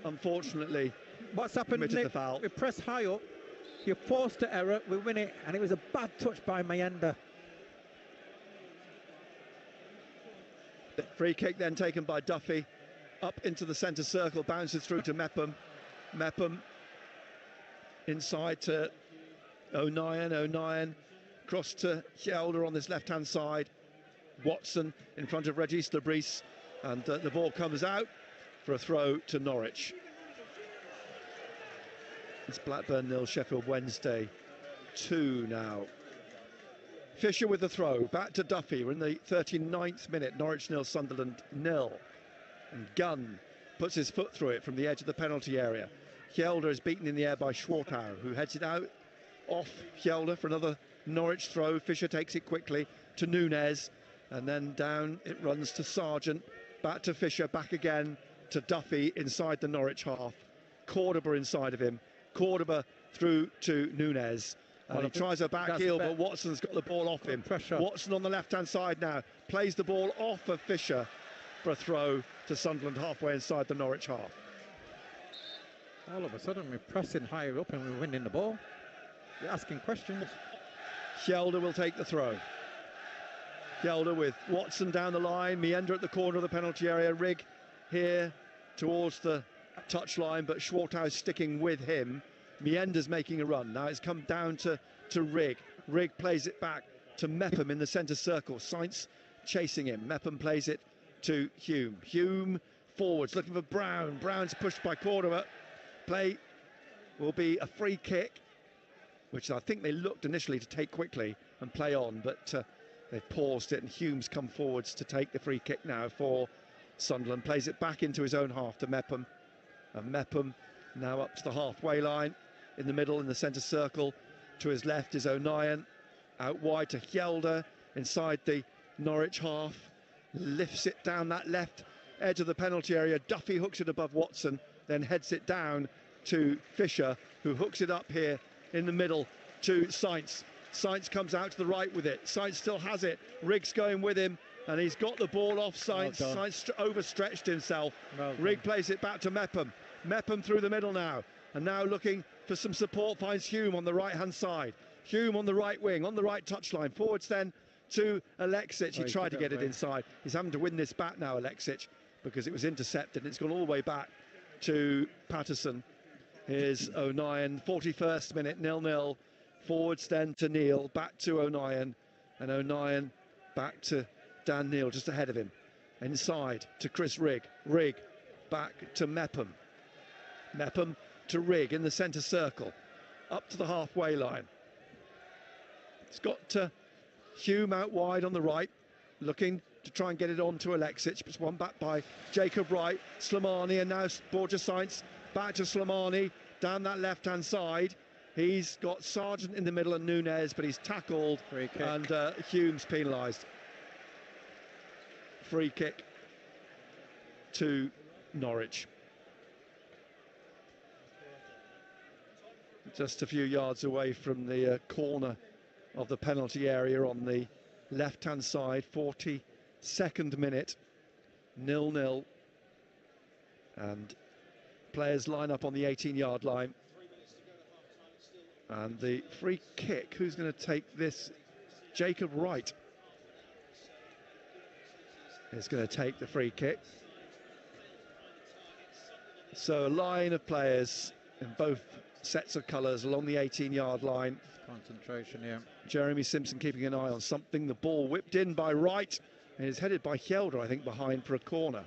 unfortunately, what's happened, committed Nick? the foul. We press high up, you forced the error, we win it, and it was a bad touch by Mienda. The free kick then taken by Duffy, up into the centre circle, bounces through to Mepham. Mepham inside to O'Nien. O'Nien cross to Hjelde on this left-hand side. Watson in front of Regis Lebris, and the ball comes out for a throw to Norwich. It's Blackburn 0, Sheffield Wednesday 2 now. Fisher with the throw, back to Duffy. We're in the 39th minute, Norwich 0, Sunderland 0. And Gunn puts his foot through it from the edge of the penalty area. Hjelde is beaten in the air by Schwartau, who heads it out off Hjelde for another Norwich throw. Fisher takes it quickly to Nunez, and then down it runs to Sargent, back to Fisher, back again to Duffy inside the Norwich half. Cordoba inside of him. Cordoba through to Nunez. And he tries a back heel, but Watson's got the ball off him. Pressure. Watson on the left-hand side now. Plays the ball off of Fisher for a throw to Sunderland halfway inside the Norwich half. All of a sudden we're pressing higher up and we're winning the ball. You're asking questions. Hjelde will take the throw. Hjelde with Watson down the line. Mienda at the corner of the penalty area. Rigg here towards the touchline, but Schwartau sticking with him. Mienda's making a run. Now it's come down to Rigg. Rigg plays it back to Mepham in the centre circle. Sainz chasing him. Mepham plays it to Hume. Hume forwards, looking for Brown. Brown's pushed by Cordova. Play will be a free kick, which I think they looked initially to take quickly and play on, but they've paused it, and Hume's come forwards to take the free kick now for Sunderland. Plays it back into his own half to Mepham. And Mepham now up to the halfway line, in the middle, in the centre circle. To his left is O'Nien. Out wide to Hjelde, inside the Norwich half. Lifts it down that left edge of the penalty area. Duffy hooks it above Watson, then heads it down to Fisher, who hooks it up here in the middle to Sainz. Sainz comes out to the right with it. Sainz still has it. Riggs going with him, and he's got the ball off Sainz. Well Sainz overstretched himself. Well Riggs plays it back to Mepham. Mepham through the middle now, and now looking for some support, finds Hume on the right-hand side. Hume on the right wing, on the right touchline. Forwards then to Alexic. He tried to get it inside. He's having to win this back now, Alexic, because it was intercepted. It's gone all the way back to Patterson. Here's O'Nien, 41st minute, 0-0. Forwards then to Neil, back to O'Nien, and O'Nien back to Dan Neil, just ahead of him. Inside to Chris Rigg. Rigg back to Mepham. Mepham to Rigg in the centre circle, up to the halfway line. It's got Hume out wide on the right, looking to try and get it on to Alexic, but it's won back by Jacob Wright. Slimani, and now Borja Sainz back to Slimani, down that left-hand side. He's got Sargent in the middle and Nunez, but he's tackled, and Hume's penalised. Free kick to Norwich. Just a few yards away from the corner of the penalty area on the left-hand side. 42nd minute, 0-0, and players line up on the 18-yard line. And the free kick, who's going to take this? Jacob Wright is going to take the free kick. So a line of players in both sets of colours along the 18-yard line. Concentration, yeah. Jeremy Simpson keeping an eye on something. The ball whipped in by Wright, and is headed by Hjelde, I think, behind for a corner.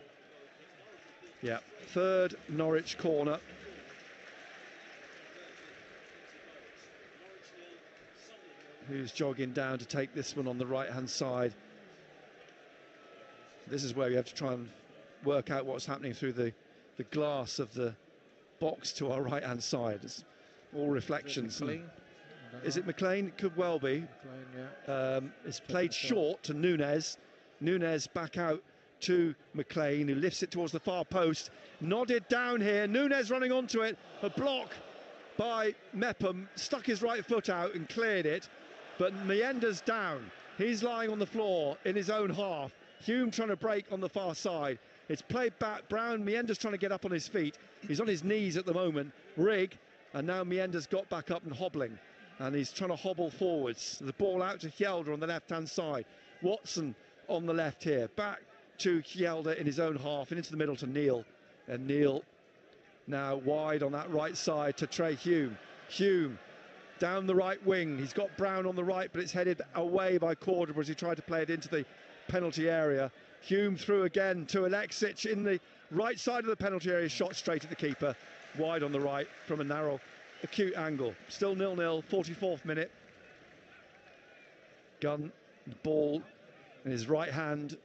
Yeah, third Norwich corner. Who's jogging down to take this one on the right-hand side. This is where we have to try and work out what's happening through the glass of the box to our right-hand side. It's all reflections. Is it McLean? It could well be. McLean, yeah. It's played short to Nunez. Nunez back out to McLean, who lifts it towards the far post. Nodded down here. Nunez running onto it. A block by Mepham. Stuck his right foot out and cleared it. But Mienda's down. He's lying on the floor in his own half. Hume trying to break on the far side. It's played back. Brown, Mienda's trying to get up on his feet. He's on his knees at the moment. Rigg, and now Mienda's got back up and hobbling. And he's trying to hobble forwards. The ball out to Hjelde on the left-hand side. Watson on the left here. Back to Hjelde in his own half and into the middle to Neil. And Neil now wide on that right side to Trey Hume. Hume down the right wing. He's got Brown on the right, but it's headed away by Cordova as he tried to play it into the penalty area. Hume through again to Alexic in the right side of the penalty area. Shot straight at the keeper. Wide on the right from a narrow, acute angle. Still 0-0, 44th minute. Gunn, ball in his right hand.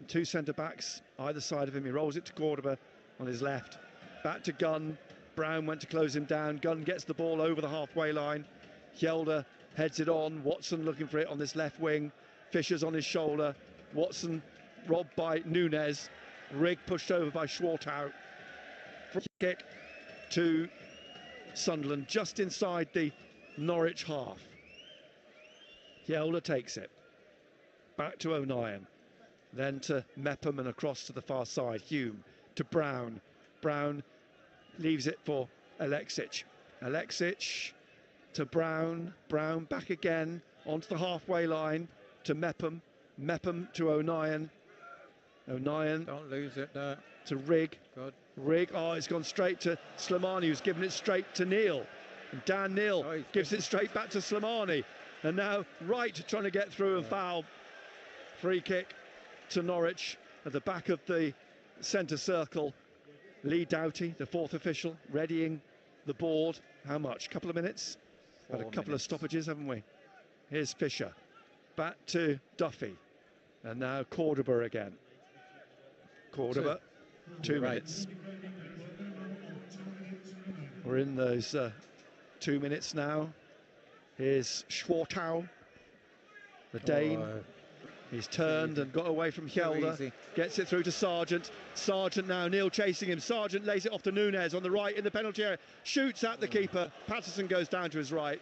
Two centre-backs either side of him. He rolls it to Cordova on his left. Back to Gunn. Brown went to close him down. Gunn gets the ball over the halfway line. Hjelde heads it on. Watson looking for it on this left wing. Fisher's on his shoulder. Watson robbed by Nunez. Rigg pushed over by Schwartau. Free kick to Sunderland, just inside the Norwich half. Hjelde takes it. Back to O'Nien. Then to Mepham and across to the far side. Hume to Brown. Brown leaves it for Alexic. Alexic to Brown. Brown back again onto the halfway line to Mepham. Mepham to O'Nien. O'Nien. Don't lose it there. To Rigg. Good. Rigg, it's gone straight to Slimani, who's given it straight to Neil. And Dan Neil gives it straight back to Slimani. And now Wright trying to get through and foul. Free kick to Norwich at the back of the centre circle. Lee Doughty, the fourth official, readying the board. How much? Couple of minutes? Got a couple of stoppages, haven't we? Here's Fisher. Back to Duffy. And now Cordoba again. Cordoba, 2 minutes. We're in those 2 minutes now. Here's Schwartau, the Dane. He's turned and got away from Hjelde. Gets it through to Sargent. Sargent now, Neil chasing him. Sargent lays it off to Nunez on the right in the penalty area. Shoots at the keeper. Patterson goes down to his right.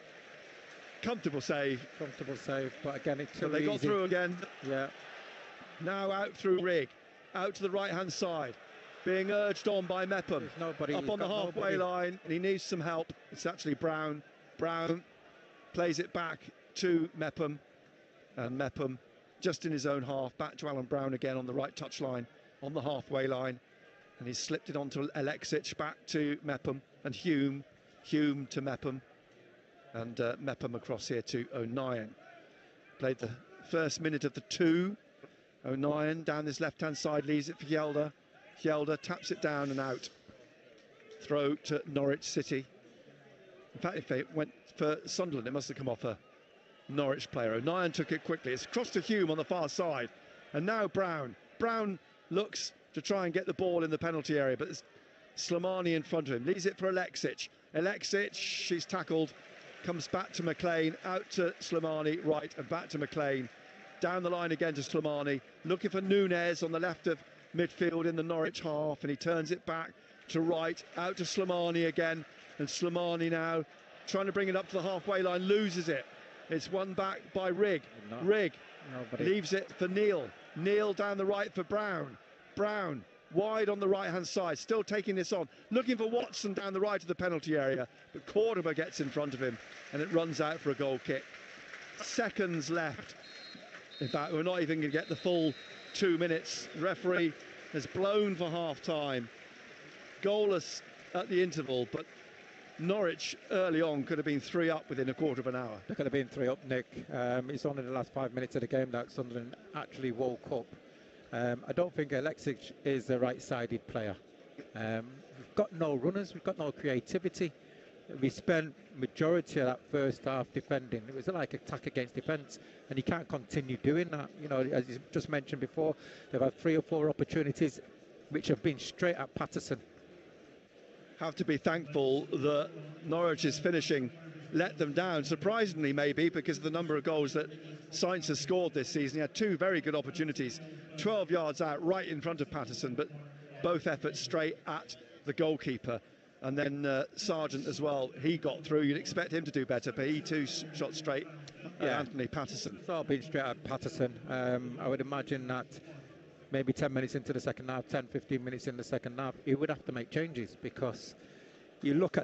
Comfortable save. Comfortable save, but again, it's too But they got easy. through again. Yeah. Now out through Rigg. Out to the right-hand side. Being urged on by Mepham. Nobody, up on the halfway line, and he needs some help. It's actually Brown. Brown plays it back to Mepham. And Mepham just in his own half, back to Alan Brown again on the right touch line, on the halfway line, and he's slipped it onto Alexic, back to Mepham, and Hume to Mepham, and Mepham across here to O'Nien. Played the first minute of the two. O'Nien down this left-hand side, leaves it for Hjelde. Hjelde taps it down and out. Throw to Norwich City. In fact, if they went for Sunderland, it must have come off a Norwich player. O'Nien took it quickly. It's crossed to Hume on the far side. And now Brown. Brown looks to try and get the ball in the penalty area, but it's Slimani in front of him. Leaves it for Alexic. Alexic, she's tackled. Comes back to McLean. Out to Slimani, right, and back to McLean. Down the line again to Slimani. Looking for Nunez on the left of midfield in the Norwich half, and he turns it back to right. Out to Slimani again. And Slimani now trying to bring it up to the halfway line. Loses it. It's won back by Rigg. Rigg leaves it for Neil. Neil down the right for Brown. Brown wide on the right-hand side, still taking this on. Looking for Watson down the right of the penalty area, but Cordoba gets in front of him, and it runs out for a goal kick. Seconds left. In fact, we're not even going to get the full 2 minutes. The referee has blown for half-time. Goalless at the interval, but Norwich early on could have been 3 up within a quarter of an hour. They could have been 3 up, Nick. It's only the last 5 minutes of the game that Sunderland actually woke up. I don't think Alexic is the right-sided player. We've got no runners, we've got no creativity. We spent majority of that first half defending. It was like attack against defence, and you can't continue doing that. You know, as you just mentioned before, they've had 3 or 4 opportunities which have been straight at Patterson. Have to be thankful that Norwich's finishing let them down, surprisingly maybe, because of the number of goals that Sainz has scored this season. He had 2 very good opportunities, 12 yards out right in front of Patterson, but both efforts straight at the goalkeeper. And then Sargent as well, he got through. You'd expect him to do better, but he too shot straight at Anthony Patterson. It's all been straight at Patterson. I would imagine that maybe 10 minutes into the second half, 10, 15 minutes in the second half, he would have to make changes, because you look at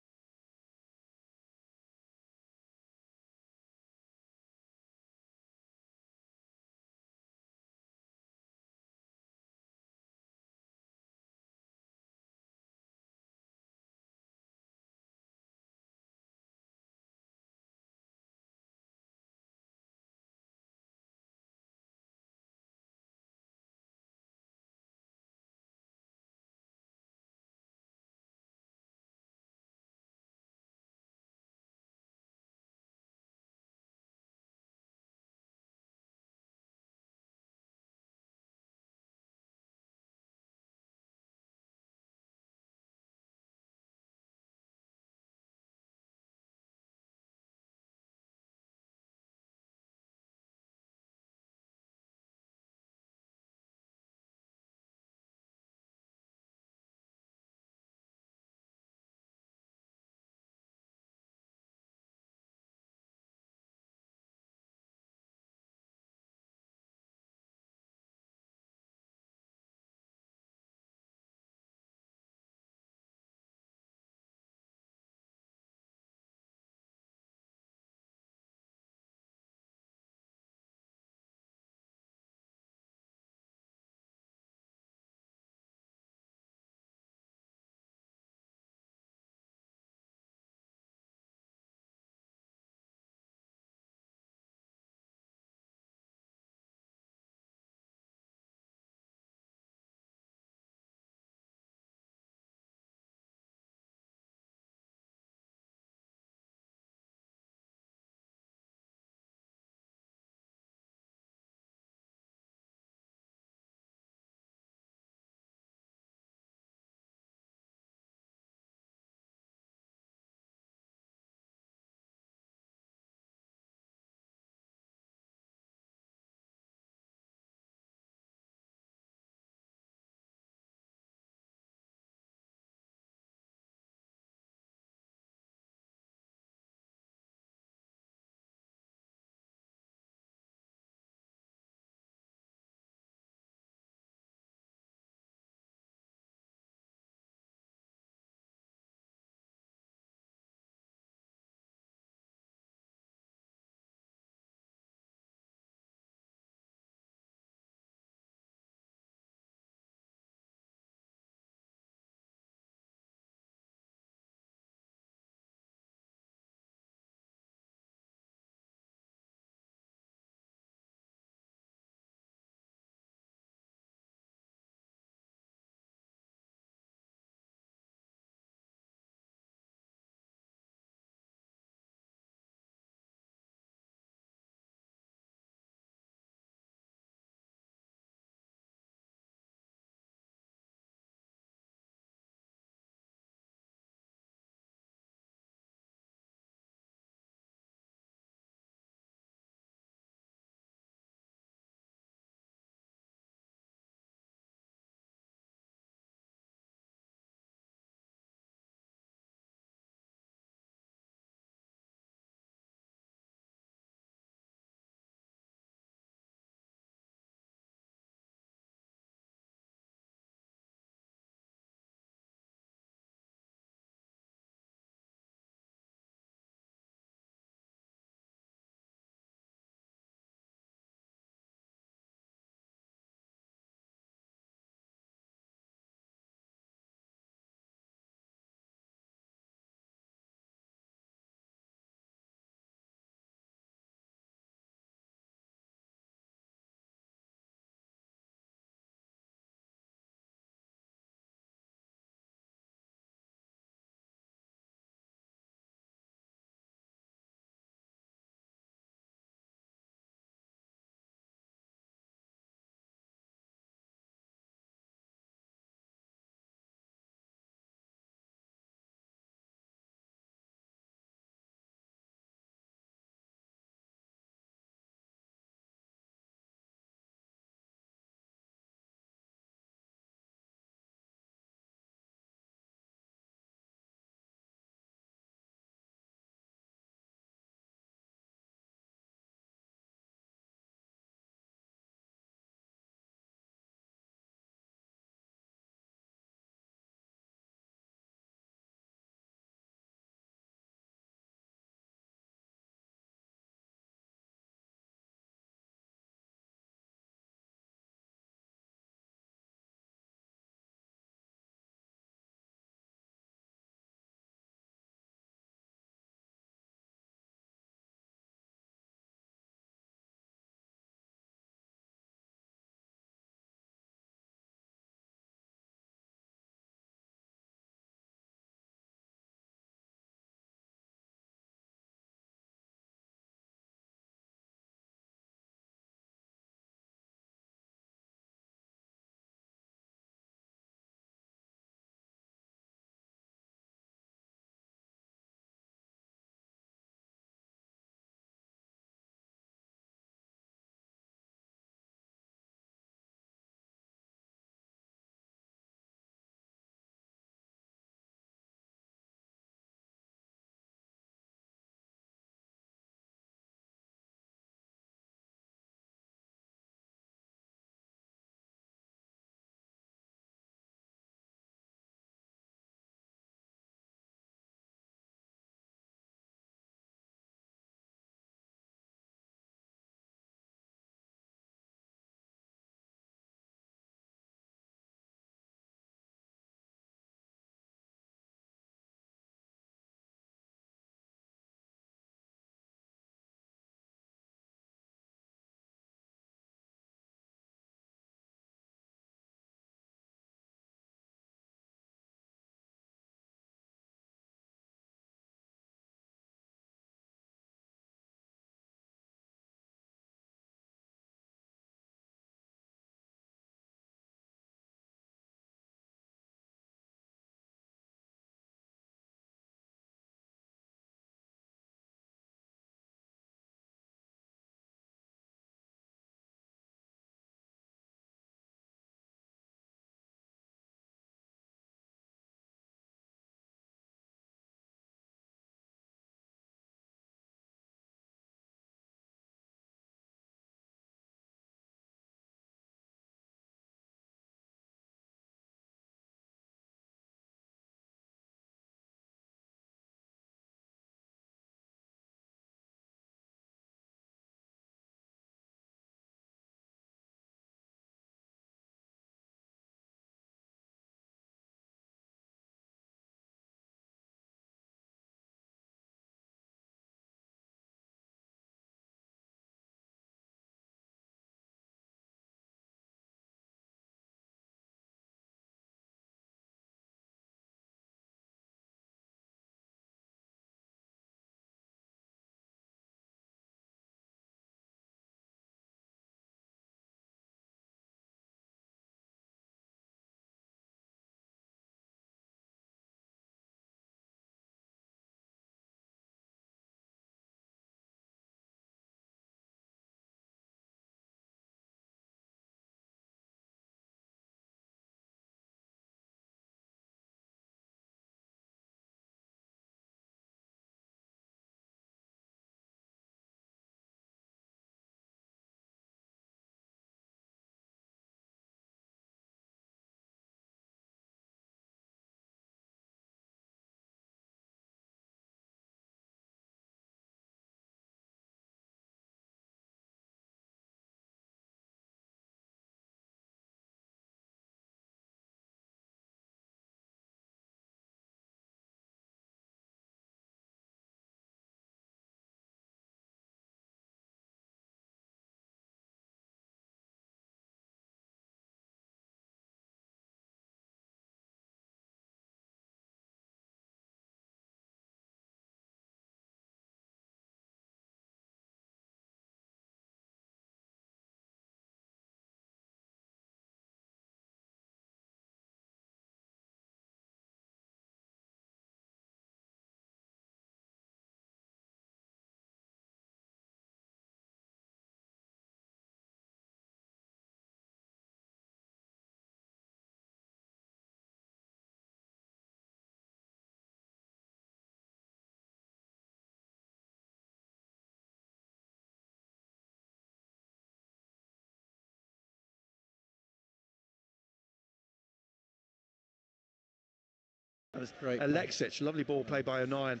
as Great Alexic. Lovely ball played by O'Nien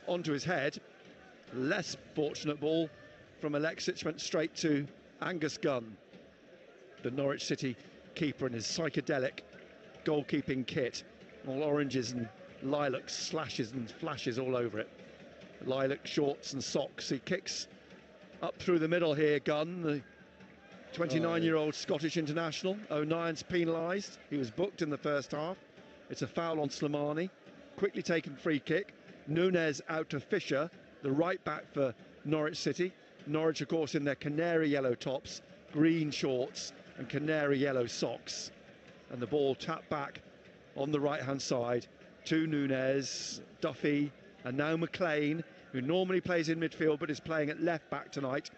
onto his head. Less fortunate ball from Alexic, went straight to Angus Gunn, the Norwich City keeper, in his psychedelic goalkeeping kit, all oranges and lilac slashes and flashes all over it. Lilac shorts and socks. He kicks up through the middle here, Gunn, the 29-year-old Scottish international. O'Nien's penalised. He was booked in the first half. It's a foul on Slimani. Quickly taken free kick. Nunes out to Fisher, the right back for Norwich City. Norwich, of course, in their canary yellow tops, green shorts and canary yellow socks. And the ball tapped back on the right-hand side to Nunes, Duffy, and now McLean, who normally plays in midfield but is playing at left back tonight.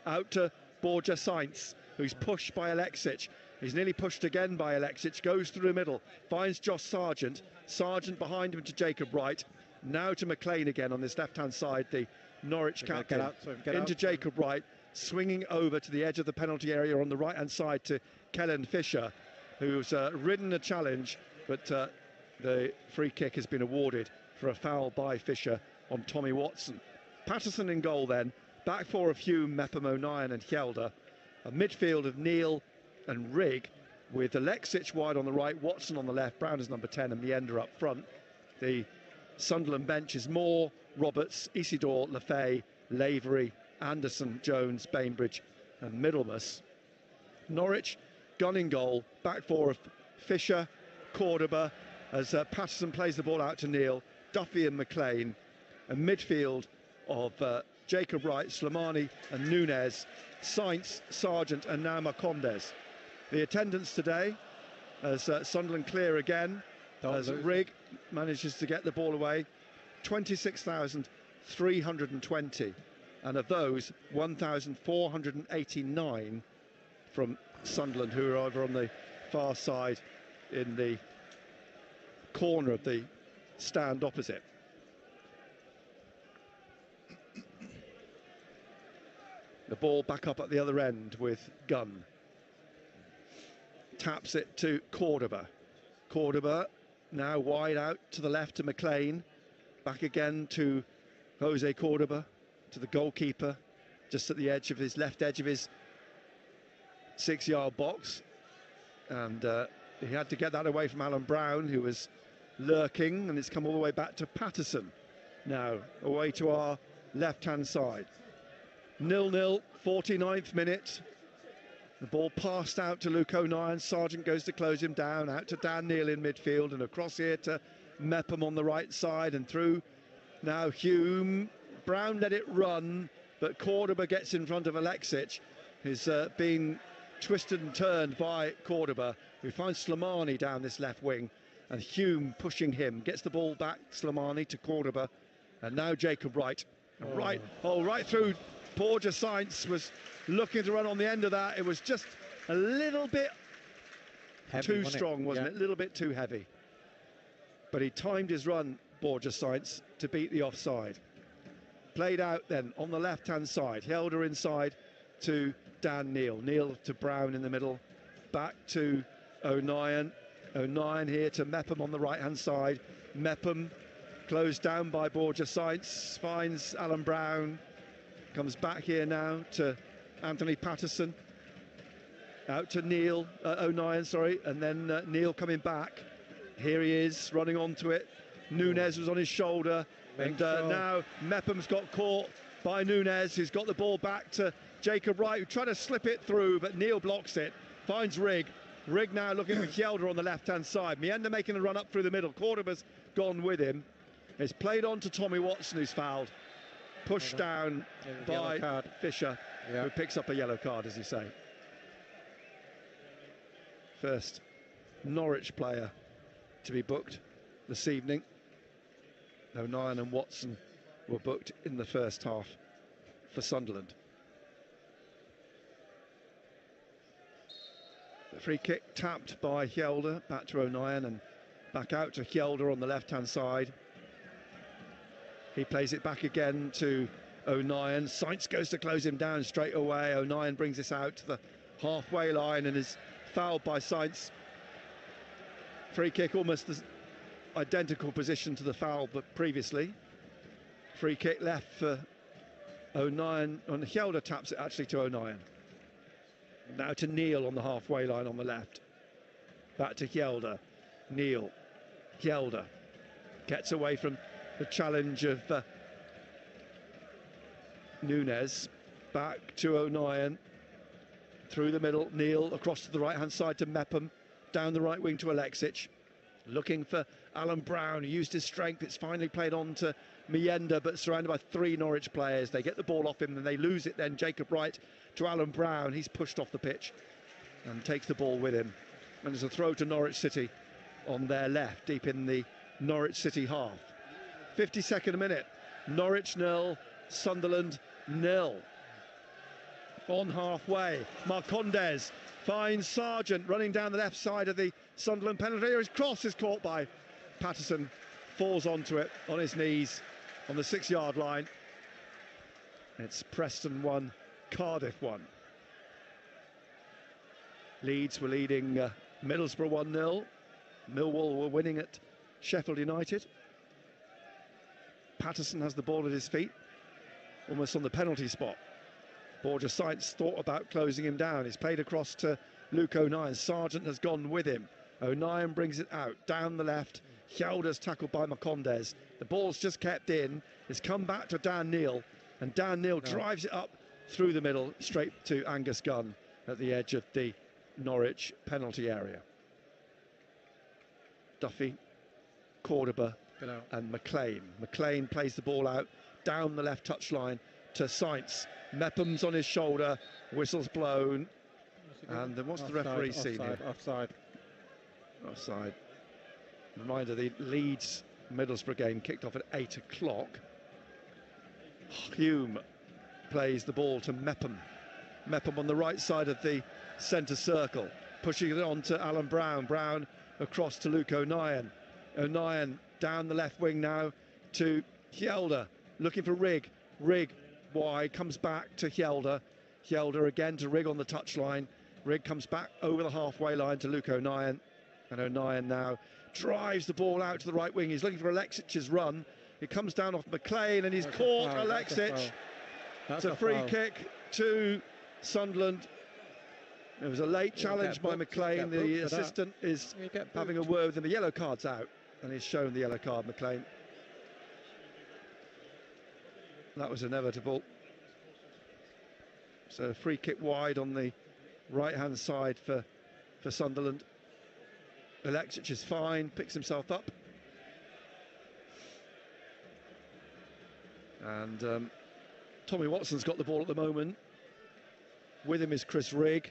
Out to Borja Sainz, who's pushed by Alexic. He's nearly pushed again by Alexic, goes through the middle, finds Josh Sargent. Sargent behind him to Jacob Wright. Now to McLean again on this left-hand side, the Norwich captain. Into Jacob Wright, swinging over to the edge of the penalty area on the right-hand side to Kellen Fisher, who's ridden a challenge, but the free kick has been awarded for a foul by Fisher on Tommy Watson. Patterson in goal then. Back four of Hume, Mepham, O'Nien and Hjelde. A midfield of Neil and Rigg, with Alexic wide on the right, Watson on the left, Brown is number 10 and Meander up front. The Sunderland bench is Moore, Roberts, Isidore, Lefay, Lavery, Anderson, Jones, Bainbridge and Middlemas. Norwich, Gunn in goal. Back four of Fisher, Cordoba, as Patterson plays the ball out to Neil, Duffy and McLean. A midfield of Jacob Wright, Slimani and Nunes, Sainz, Sargent and now Marcondes. The attendance today as Sunderland clear again, as Rigg manages to get the ball away, 26,320, and of those 1,489 from Sunderland, who are over on the far side in the corner of the stand opposite. The ball back up at the other end with Gunn. Taps it to Cordoba. Cordoba now wide out to the left to McLean. Back again to Jose Cordoba, to the goalkeeper, just at the edge of his left edge of his 6-yard box. And he had to get that away from Alan Brown, who was lurking, and it's come all the way back to Patterson. Now away to our left-hand side. 0-0, 49th minute. The ball passed out to Luke O'Nien. Sargent goes to close him down. Out to Dan Neil in midfield, and across here to Mepham on the right side, and through now Hume. Brown let it run, but Cordoba gets in front of Alexic, who's been twisted and turned by Cordoba, who finds Slimani down this left wing, and Hume pushing him. Gets the ball back, Slimani to Cordoba, and now Jacob Wright. Right through. Borja Sainz was looking to run on the end of that. It was just a little bit heavy, too strong, wasn't it? A little bit too heavy. But he timed his run, Borja Sainz, to beat the offside. Played out then on the left-hand side. Hjelde inside to Dan Neil. Neil to Brown in the middle. Back to O'Nien. O'Nien here to Mepham on the right-hand side. Mepham closed down by Borja Sainz. Finds Alan Brown. Comes back here now to Anthony Patterson. Out to Neil, O'Nien, sorry, and then Neil coming back. Here he is, running onto it. Nunes was on his shoulder, and now Mepham's got caught by Nunes, who's got the ball back to Jacob Wright, who tried to slip it through, but Neil blocks it. Finds Rigg. Rigg now looking for Hjelde on the left-hand side. Meander making a run up through the middle. Cordoba's gone with him. It's played on to Tommy Watson, who's fouled. Pushed down by Fisher, who picks up a yellow card, as you say. First Norwich player to be booked this evening. O'Nien and Watson were booked in the first half for Sunderland. The free kick tapped by Hjelde, back to O'Nien and back out to Hjelde on the left-hand side. He plays it back again to O'Nien. Sainz goes to close him down straight away. O'Nien brings this out to the halfway line and is fouled by Sainz. Free kick almost identical position to the foul but previously. Free kick left for O'Nien, and Hjelde taps it actually to O'Nien. Now to Neil on the halfway line on the left. Back to Hjelde. Neil. Hjelde gets away from the challenge of Nunes. Back to O'Nien. Through the middle, Neil across to the right-hand side to Mepham. Down the right wing to Alexic. Looking for Alan Brown, who used his strength. It's finally played on to Mienda, but surrounded by 3 Norwich players. They get the ball off him and they lose it then. Jacob Wright to Alan Brown. He's pushed off the pitch and takes the ball with him. And there's a throw to Norwich City on their left, deep in the Norwich City half. 52nd minute. Norwich 0, Sunderland 0. On halfway, Marcondes finds Sargent running down the left side of the Sunderland penalty area. His cross is caught by Patterson, falls onto it on his knees on the 6-yard line. It's Preston 1, Cardiff 1. Leeds were leading Middlesbrough 1-0. Millwall were winning at Sheffield United. Patterson has the ball at his feet, almost on the penalty spot. Borja Sainz thought about closing him down. He's played across to Luke O'Nien. Sargent has gone with him. O'Nien brings it out, down the left. Hjelde's tackled by Marcondes. The ball's just kept in. It's come back to Dan Neil, and Dan Neil drives it up through the middle, straight to Angus Gunn at the edge of the Norwich penalty area. Duffy, Cordoba and McLean. McLean plays the ball out, down the left touchline to Sainz. Mepham's on his shoulder, whistle's blown, and then what's the referee seen here? Offside. Reminder, the Leeds Middlesbrough game kicked off at 8 o'clock. Hume plays the ball to Mepham. Mepham on the right side of the centre circle, pushing it on to Alan Brown. Brown across to Luke O'Nien. O'Nien down the left wing now to Hjelde, looking for Rigg. Rigg wide, comes back to Hjelde. Hjelde again to Rigg on the touchline. Rigg comes back over the halfway line to Luke O'Nien, and O'Nien now drives the ball out to the right wing. He's looking for Alexic's run. It comes down off McLean, and he's caught Alexic. It's a free kick to Sunderland. There was a late challenge by McLean. The assistant is having a word with him. The yellow card's out, and he's shown the yellow card, McLean. That was inevitable. So free kick wide on the right-hand side for Sunderland. Alexic is fine, picks himself up. And Tommy Watson's got the ball at the moment. With him is Chris Rigg.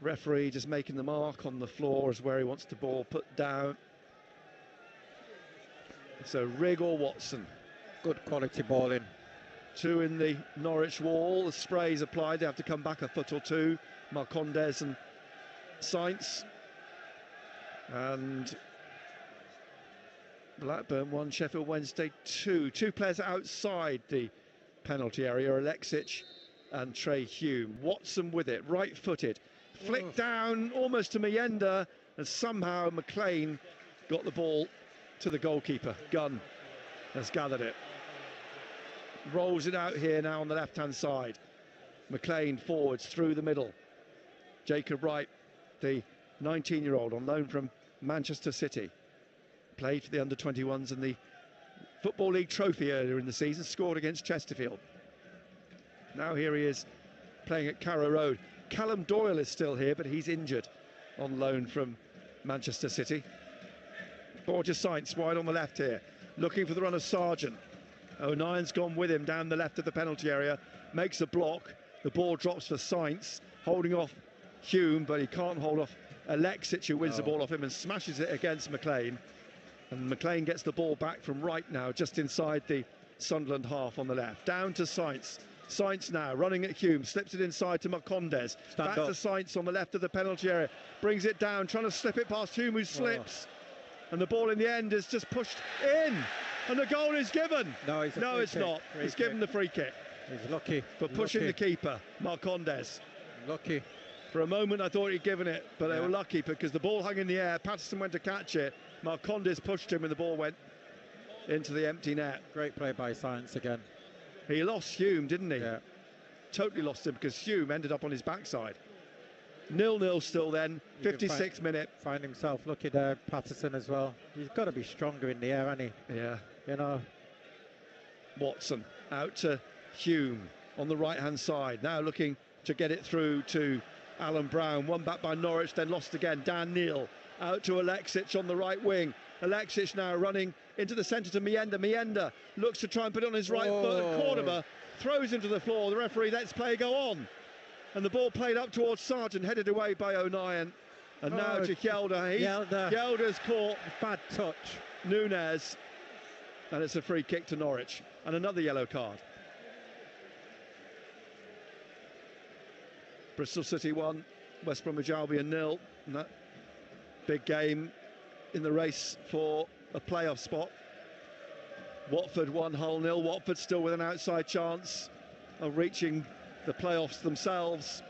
Referee just making the mark on the floor as where he wants the ball put down. So Rigg or Watson. Good quality ball in. 2 in the Norwich wall. The spray's applied. They have to come back a foot or two. Marcondes and Sainz. And Blackburn 1, Sheffield Wednesday 2. 2 players outside the penalty area, Alexic and Trey Hume. Watson with it, right-footed. Flicked down almost to Mienda, and somehow McLean got the ball to the goalkeeper. Gunn has gathered it. Rolls it out here now on the left-hand side. McLean forwards through the middle. Jacob Wright, the 19-year-old on loan from Manchester City. Played for the under-21s in the Football League trophy earlier in the season, scored against Chesterfield. Now here he is playing at Carrow Road. Callum Doyle is still here, but he's injured on loan from Manchester City. Borja Sainz wide on the left here, looking for the run of Sargent. O'Nien's gone with him down the left of the penalty area, makes a block. The ball drops for Sainz, holding off Hume, but he can't hold off Alexic, who wins the ball off him and smashes it against McLean. And McLean gets the ball back from right now, just inside the Sunderland half on the left. Down to Sainz. Sainz now running at Hume, slips it inside to Marcondes. Back to Sainz on the left of the penalty area, brings it down, trying to slip it past Hume, who slips. And the ball in the end is just pushed in, and the goal is given. No, it's not. He's given the free kick. He's lucky for pushing the keeper, Marcondes. Lucky. For a moment I thought he'd given it, but they were lucky because the ball hung in the air. Patterson went to catch it. Marcondes pushed him and the ball went into the empty net. Great play by Science again. He lost Hume, didn't he? Yeah. Totally lost him because Hume ended up on his backside. 0-0 still then, 56th minute. Find himself lucky there, Patterson as well. He's got to be stronger in the air, hasn't he? Yeah. You know. Watson out to Hume on the right-hand side. Now looking to get it through to Alan Brown. One back by Norwich, then lost again. Dan Neil out to Alexic on the right wing. Alexic now running into the centre to Mienda. Mienda looks to try and put it on his right foot. And Cordoba throws him to the floor. The referee lets play go on. And the ball played up towards Sargent, headed away by O'Nien. And now to Gelder. Gelder's caught. Bad touch. Nunez. And it's a free kick to Norwich. And another yellow card. Bristol City 1, West Bromwich Albion 0. And that big game in the race for a playoff spot. Watford 1, Hull 0. Watford still with an outside chance of reaching the playoffs themselves.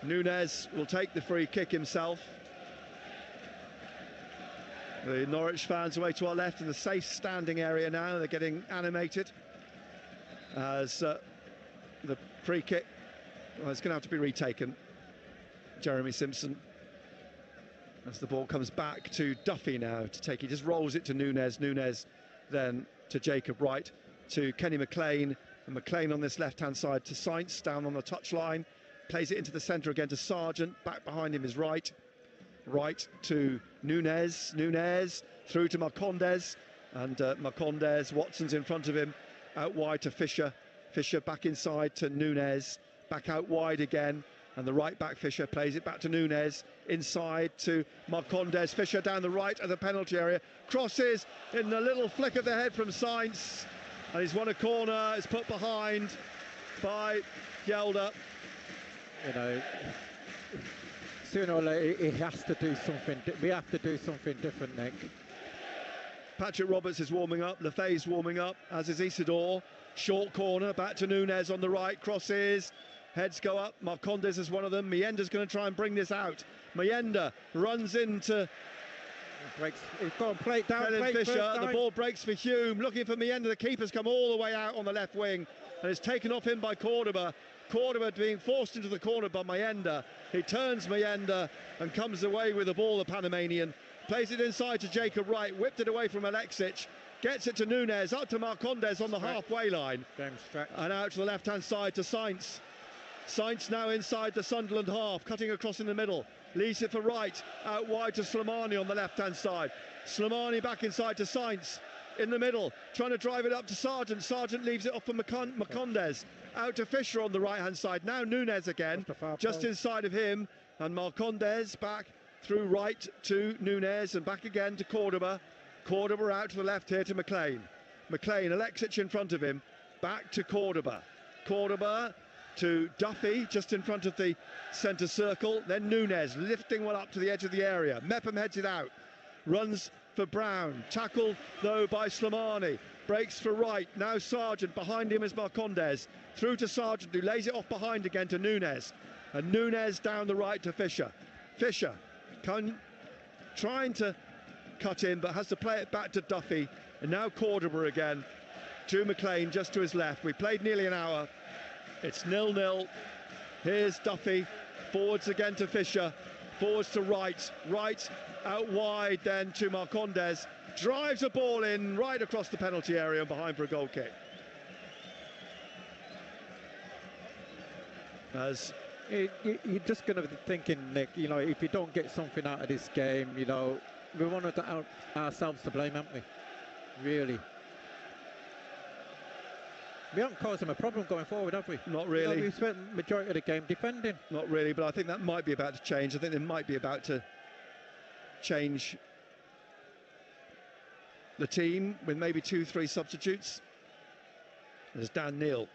Nunez will take the free kick himself. The Norwich fans away to our left in the safe standing area now. They're getting animated as the free kick, well, it's going to have to be retaken. Jeremy Simpson, as the ball comes back to Duffy now to take. He just rolls it to Nunez. Nunez then to Jacob Wright, to Kenny McLean. And McLean on this left-hand side to Sainz, down on the touchline. Plays it into the centre again to Sargent. Back behind him is Wright. Right to Nunez. Nunez through to Marcondes. And Marcondes, Watson's in front of him. Out wide to Fisher. Fisher back inside to Nunez. Back out wide again. And the right back Fisher plays it back to Nunez. Inside to Marcondes. Fisher down the right of the penalty area. Crosses in the little flick of the head from Sainz. And he's won a corner. It's put behind by Gelder. You know, sooner or later he has to do something. We have to do something different, Nick. Patrick Roberts is warming up. Lefay's warming up, as is Isidore. Short corner, back to Nunez on the right. Crosses, heads go up. Marcondes is one of them. Mienda's going to try and bring this out. Mienda runs into breaks. He's got to play it down. Fisher. The ball breaks for Hume. Looking for Mienda. The keeper's come all the way out on the left wing, and it's taken off him by Cordoba. Cordoba being forced into the corner by Mienda. He turns Mienda and comes away with the ball, the Panamanian. Plays it inside to Jacob Wright. Whipped it away from Alexic. Gets it to Nunez. Up to Marcondes on the halfway line. And out to the left-hand side to Sainz. Sainz now inside the Sunderland half, cutting across in the middle. Leaves it for Wright. Out wide to Slimani on the left-hand side. Slimani back inside to Sainz. In the middle, trying to drive it up to Sargent. Sargent leaves it off for Marcondes. Out to Fisher on the right-hand side. Now Nunez again, just inside of him. And Marcondes back through Wright to Nunez and back again to Cordoba. Cordoba out to the left here to McLean. McLean, Alexic in front of him. Back to Cordoba. Cordoba to Duffy, just in front of the centre circle. Then Nunez lifting one up to the edge of the area. Mepham heads it out. Runs for Brown. Tackled, though, by Slimani. Breaks for Wright. Now Sargent. Behind him is Marcondes. Through to Sargent, who lays it off behind again to Nunez. And Nunez down the right to Fisher. Fisher trying to cut in, but has to play it back to Duffy. And now Cordoba again to McLean, just to his left. We played nearly an hour. It's 0-0. Here's Duffy. Forwards again to Fisher. Forwards to Wright. Wright out wide then to Marcondes. Drives a ball in right across the penalty area and behind for a goal kick. As you're just going to be thinking, Nick, you know, if you don't get something out of this game, you know, we wanted ourselves to blame, haven't we? Really. We haven't caused them a problem going forward, have we? Not really. You know, we spent the majority of the game defending. Not really, but I think that might be about to change. I think they might be about to change the team with maybe 2-3 substitutes. There's Dan Neil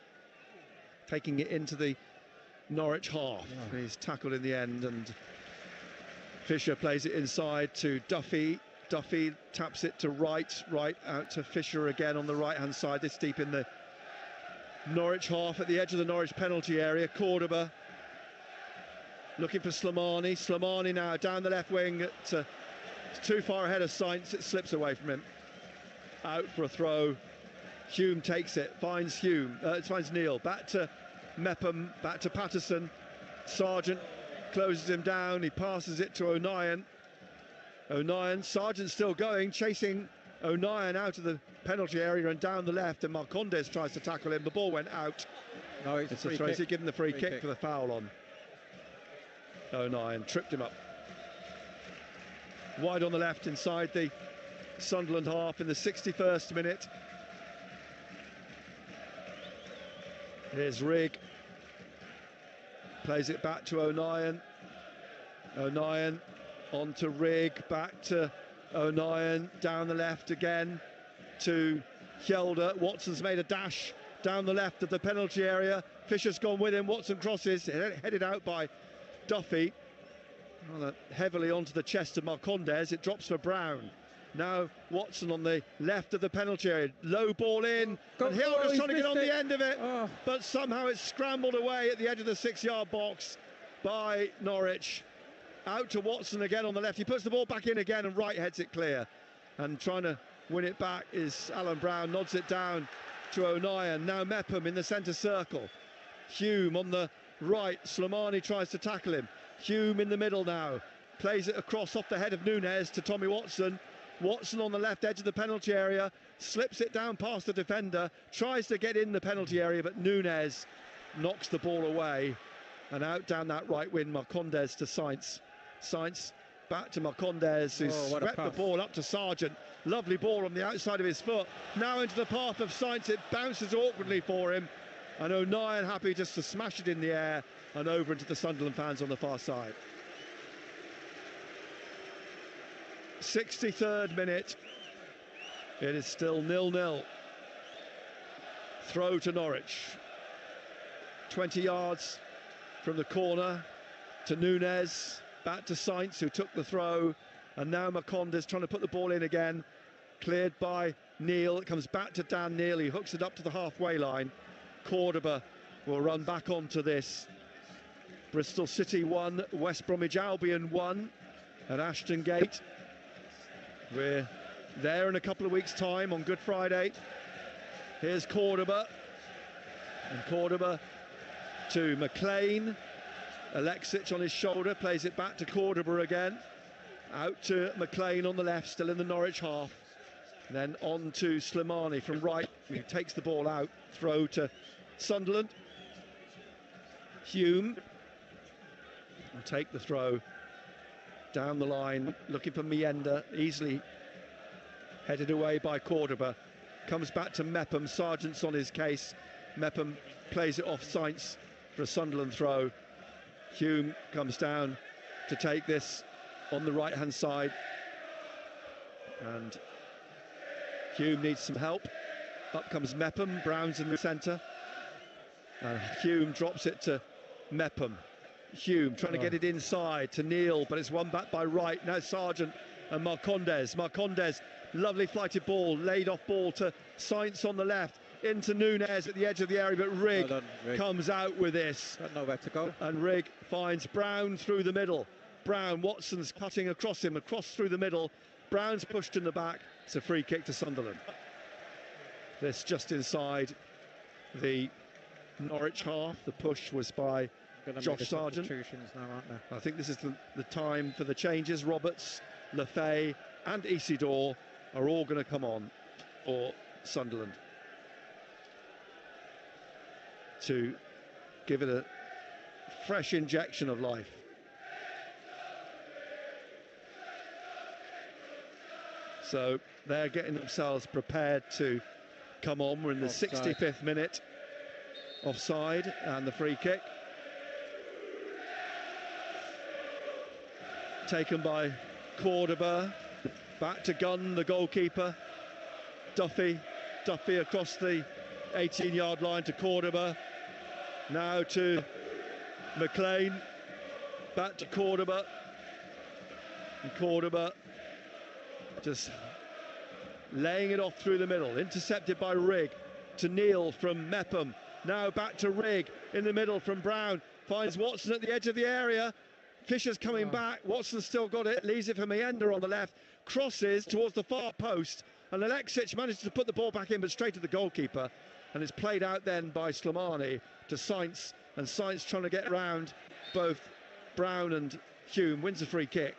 taking it into the Norwich half. Yeah. He's tackled in the end, and Fisher plays it inside to Duffy. Duffy taps it to Wright. Wright out to Fisher again on the right-hand side. This deep in the Norwich half at the edge of the Norwich penalty area. Cordoba looking for Slimani. Slimani now down the left wing to It's too far ahead of Sainz, it slips away from him. Out for a throw. Hume takes it, finds finds Neil. Back to Mepham, back to Patterson. Sargent closes him down, he passes it to O'Nien. Sargent's still going, chasing O'Nien out of the penalty area and down the left, and Marcondes tries to tackle him. The ball went out. No, it's a Tracy giving the free kick for the foul on O'Nien, tripped him up. Wide on the left inside the Sunderland half in the 61st minute. Here's Rigg, plays it back to O'Nien. O'Nien on to Rigg, back to O'Nien, down the left again to Hjelde. Watson's made a dash down the left of the penalty area. Fisher's gone with him. Watson crosses, headed out by Duffy. Heavily onto the chest of Marcondes. It drops for Brown. Now Watson on the left of the penalty area. Low ball in. And Hilda's trying to get on the end of it. But somehow it's scrambled away at the edge of the 6-yard box by Norwich. Out to Watson again on the left. He puts the ball back in again and right heads it clear. And trying to win it back is Alan Brown. Nods it down to O'Nien. Now Mepham in the centre circle. Hume on the right. Slimani tries to tackle him. Hume in the middle now. Plays it across off the head of Nunes to Tommy Watson. Watson on the left edge of the penalty area. Slips it down past the defender. Tries to get in the penalty area, but Nunes knocks the ball away. And out down that right wing, Marcondes to Sainz. Sainz back to Marcondes, who's swept the ball up to Sargent. Lovely ball on the outside of his foot. Now into the path of Sainz. It bounces awkwardly for him. And O'Nien happy just to smash it in the air and over into the Sunderland fans on the far side. 63rd minute. It is still 0-0. Throw to Norwich. 20 yards from the corner to Nunes. Back to Sainz, who took the throw. And now Marcondes trying to put the ball in again. Cleared by Neil. It comes back to Dan Neil. He hooks it up to the halfway line. Cordoba will run back onto this. Bristol City 1, West Bromwich Albion 1 at Ashton Gate. We're there in a couple of weeks' time on Good Friday. Here's Cordoba. And Cordoba to McLean. Alexic on his shoulder, plays it back to Cordoba again. Out to McLean on the left, still in the Norwich half. Then on to Slimani from right, who takes the ball out. Throw to Sunderland. Hume will take the throw down the line, looking for Mienda, easily headed away by Cordoba. Comes back to Mepham, Sargent's on his case. Mepham plays it off Sainz for a Sunderland throw. Hume comes down to take this on the right-hand side. And Hume needs some help. Up comes Mepham, Brown's in the centre. And Hume drops it to Mepham. Hume trying to get it inside to Neil, but it's won back by Wright. Now Sargent and Marcondes. Marcondes, lovely flighted ball, laid off ball to Sainz on the left, into Nunes at the edge of the area, but Rigg comes out with this. Got nowhere to go. And Rigg finds Brown through the middle. Brown, Watson's cutting across him, across through the middle. Brown's pushed in the back. It's a free kick to Sunderland. This just inside the Norwich half. The push was by Josh Sargent. Now, aren't there? I think this is the time for the changes. Roberts, Lefay and Isidore are all going to come on for Sunderland to give it a fresh injection of life. So they're getting themselves prepared to come on. We're in the 65th minute. Offside and the free kick. Taken by Cordoba. Back to Gunn, the goalkeeper. Duffy across the 18-yard line to Cordoba. Now to McLean. Back to Cordoba. And Cordoba just laying it off through the middle. Intercepted by Rigg. To Neil from Mepham. Now back to Rigg in the middle from Brown. Finds Watson at the edge of the area. Fisher's coming back. Watson's still got it. Leaves it for Mienda on the left. Crosses towards the far post. And Alexic manages to put the ball back in, but straight to the goalkeeper. And it's played out then by Slimani to Sainz. And Sainz trying to get round both Brown and Hume. Wins a free kick.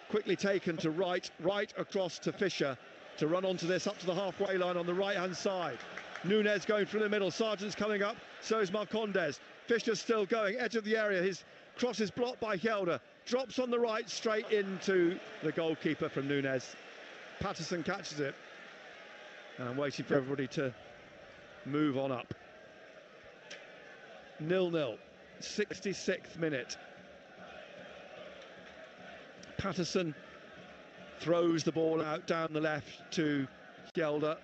Quickly taken to right across to Fisher to run onto this up to the halfway line on the right-hand side. Nunez going through the middle. Sargent's coming up. So is Marcondes. Fisher's still going. Edge of the area. His cross is blocked by Hjelde. Drops on the right straight into the goalkeeper from Nunez. Patterson catches it. And waiting for everybody to move on up. 0-0. 66th minute. Patterson throws the ball out down the left to Hjelde.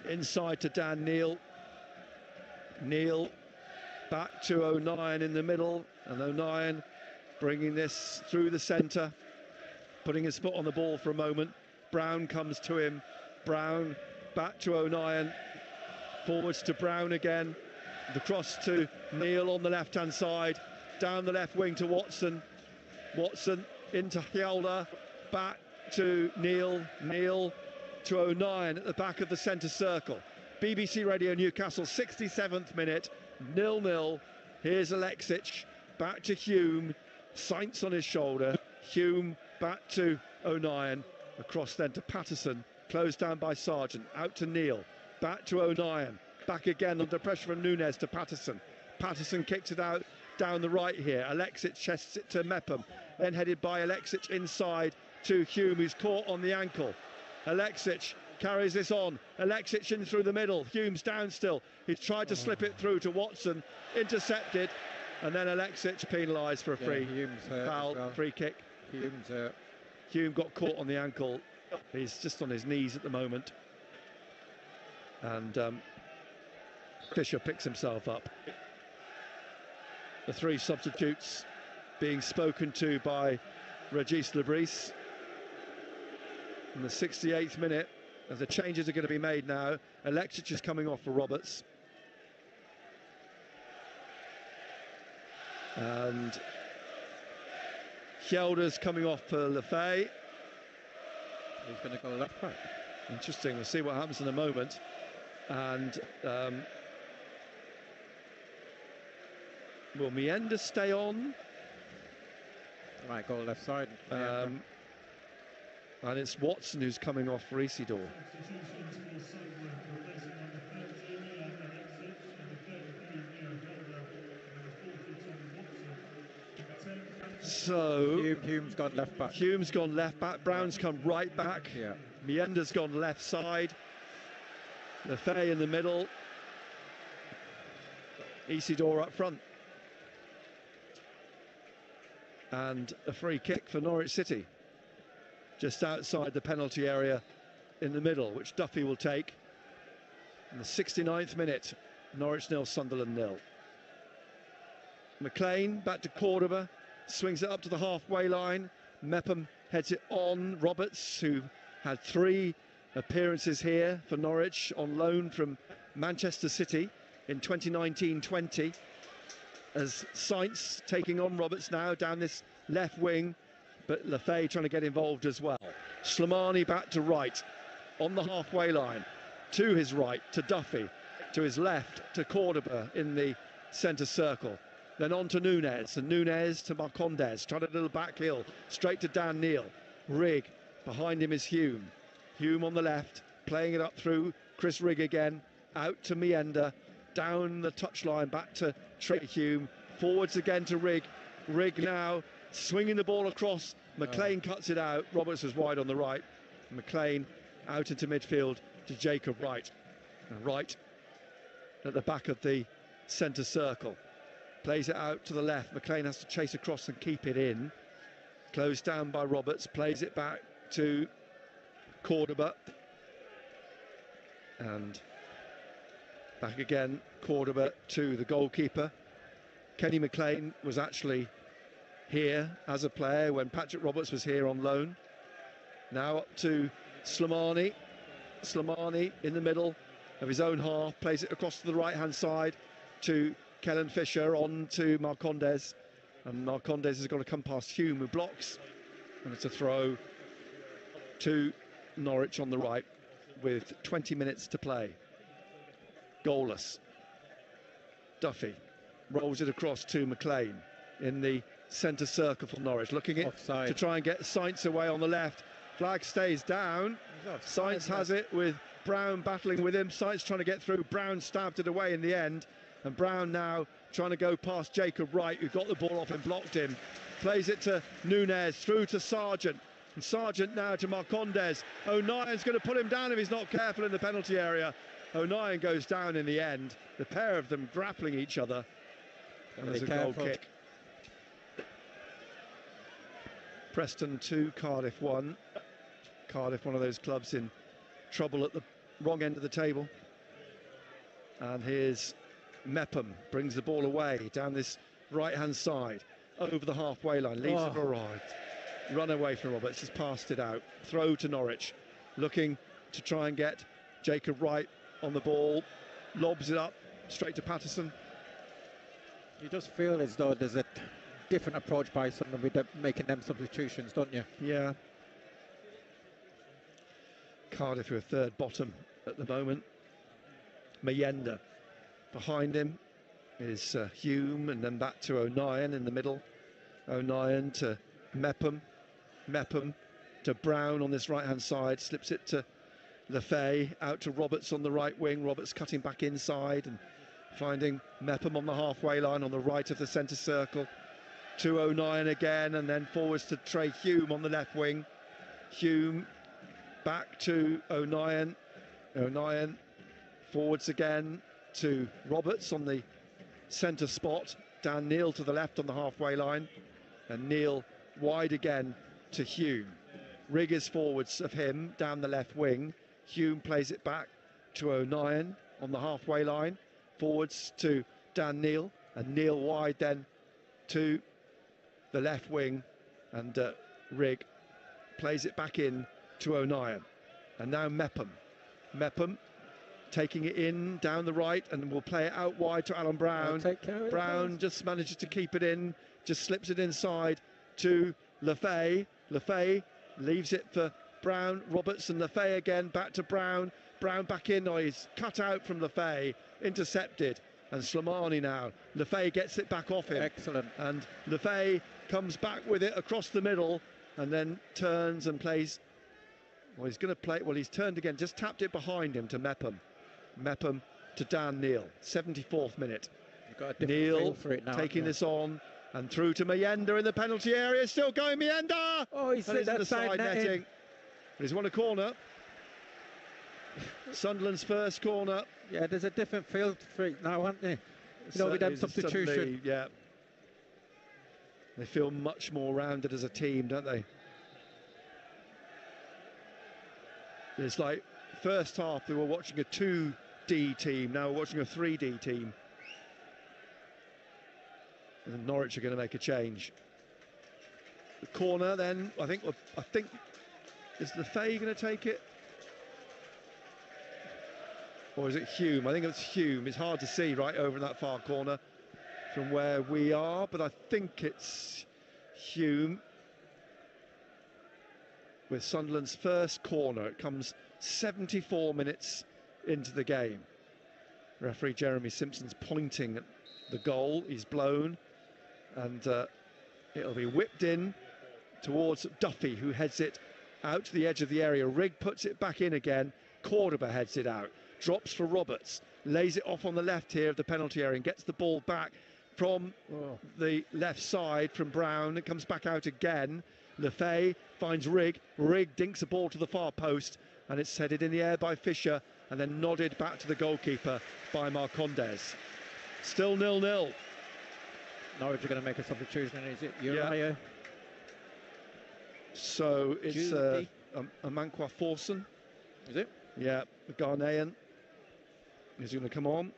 Inside to Dan Neil. Neil back to O'Nien in the middle, and O'Nien bringing this through the centre, putting his foot on the ball for a moment. Brown comes to him. Brown back to O'Nien. Forwards to Brown again. The cross to Neil on the left-hand side. Down the left wing to Watson. Watson into Hjelde. Back to Neil. Neil to O'Nien at the back of the centre circle. BBC Radio Newcastle, 67th minute, 0-0. Here's Alexic, back to Hume. Sainz on his shoulder. Hume back to O'Nien. Across then to Patterson, closed down by Sargent. Out to Neil, back to O'Nien. Back again under pressure from Nunez to Patterson. Patterson kicks it out down the right here. Alexic chests it to Mepham. Then headed by Alexic inside to Hume, who's caught on the ankle. Alexic carries this on. Alexic in through the middle. Hume's down still. He's tried to slip it through to Watson. Intercepted. And then Alexic penalised for a free foul, free kick. Hume's hurt. Hume got caught on the ankle. He's just on his knees at the moment. And Fisher picks himself up. The three substitutes being spoken to by Regis Lebris. In the 68th minute, as the changes are going to be made now. Alexic is coming off for Roberts. And Hjelde's coming off for Lefay. He's going to go left back. Interesting, we'll see what happens in a moment. And will Mienda stay on? Might go left side. And it's Watson who's coming off for Isidore. So Hume's gone left back. Hume's gone left back. Brown's come right back. Yeah. Mienda's gone left side. Lefay in the middle. Isidore up front. And a free kick for Norwich City. Just outside the penalty area in the middle, which Duffy will take. In the 69th minute, Norwich 0, Sunderland 0. McLean back to Cordoba, swings it up to the halfway line. Mepham heads it on. Roberts, who had 3 appearances here for Norwich on loan from Manchester City in 2019-20. As Sainz taking on Roberts now down this left wing. But Lefay trying to get involved as well. Slimani back to right, on the halfway line, to his right, to Duffy, to his left, to Cordoba in the centre circle. Then on to Nunez, and Nunez to Marcondes, trying a little back heel, straight to Dan Neil. Rigg, behind him is Hume. Hume on the left, playing it up through Chris Rigg again, out to Mienda, down the touchline, back to Trey Hume, forwards again to Rigg. Rigg now swinging the ball across. McLean cuts it out. Roberts was wide on the right. McLean out into midfield to Jacob Wright. And Wright at the back of the centre circle. Plays it out to the left. McLean has to chase across and keep it in. Closed down by Roberts. Plays it back to Cordoba. And back again, Cordoba to the goalkeeper. Kenny McLean was actually here as a player when Patrick Roberts was here on loan. Now up to Slimani. Slimani in the middle of his own half, plays it across to the right hand side to Kellen Fisher, on to Marcondes. And Marcondes has got to come past Hume, who blocks, and it's a throw to Norwich on the right with 20 minutes to play. Goalless. Duffy rolls it across to McLean in the centre circle for Norwich, looking it Offside. to try and get Sainz away on the left. Flag stays down. Sainz has it with Brown battling with him. Sainz trying to get through. Brown stabbed it away in the end. And Brown now trying to go past Jacob Wright, who got the ball off and blocked him. Plays it to Nunez, through to Sargent. And Sargent now to Marcondes. O'Nien's going to put him down if he's not careful in the penalty area. O'Nien goes down in the end. The pair of them grappling each other. And there's a goal kick. Preston 2, Cardiff 1. Cardiff, one of those clubs in trouble at the wrong end of the table. And here's Mepham, brings the ball away down this right-hand side, over the halfway line, leaves it for right. Run away from Roberts, has passed it out. Throw to Norwich, looking to try and get Jacob Wright on the ball. Lobs it up, straight to Patterson. You just feel as though there's a different approach by someone with making them substitutions, don't you? Yeah. Cardiff are third bottom at the moment. Mayenda behind him is Hume, and then back to O'Nien in the middle. O'Nien to Mepham. Mepham to Brown on this right-hand side, slips it to Lefay, out to Roberts on the right wing. Roberts cutting back inside and finding Mepham on the halfway line on the right of the centre circle. To O'Nien again, and then forwards to Trey Hume on the left wing. Hume back to O'Nien. O'Nien forwards again to Roberts on the centre spot. Dan Neil to the left on the halfway line, and Neil wide again to Hume. Rigg is forwards of him down the left wing. Hume plays it back to O'Nien on the halfway line, forwards to Dan Neil, and Neil wide then to the left wing, and Rigg plays it back in to O'Nien. And now Mepham. Mepham taking it in down the right, and will play it out wide to Alan Brown. Brown just manages to keep it in, just slips it inside to Lefay. Lefay leaves it for Brown. Roberts and Lefay again, back to Brown. Brown back in. Oh, he's cut out from Lefay, intercepted. And Slimani now. Lefay gets it back off him. Excellent. And Lefay comes back with it across the middle, and then turns and plays. Well, he's going to play. Well, he's turned again, just tapped it behind him to Mepham. Mepham to Dan Neil. 74th minute. Neil for it now, taking this on and through to Mayenda in the penalty area. Still going, Mayenda. Oh, he's in the side netting. netting. But he's won a corner. Sunderland's first corner. Yeah, there's a different feel for it now, aren't there? You know, with them substitution. Suddenly, yeah. They feel much more rounded as a team, don't they? It's like first half they were watching a 2D team, now we're watching a 3D team. And Norwich are going to make a change. The corner then, I think is Lefay going to take it? Or is it Hume? I think it's Hume. It's hard to see right over in that far corner from where we are, but I think it's Hume with Sunderland's first corner. It comes 74 minutes into the game. Referee Jeremy Simpson's pointing at the goal. He's blown, and it'll be whipped in towards Duffy, who heads it out to the edge of the area. Rigg puts it back in again. Cordoba heads it out. Drops for Roberts, lays it off on the left here of the penalty area and gets the ball back from the left side from Brown. It comes back out again. Lefay finds Rigg. Rigg dinks a ball to the far post, and it's headed in the air by Fisher and then nodded back to the goalkeeper by Marcondes. Still 0-0. Norwich are going to make a substitution, and is it Uriah? Yeah. So it's Amankwa Forson. Is it? Yeah, the Ghanaian is going to come on.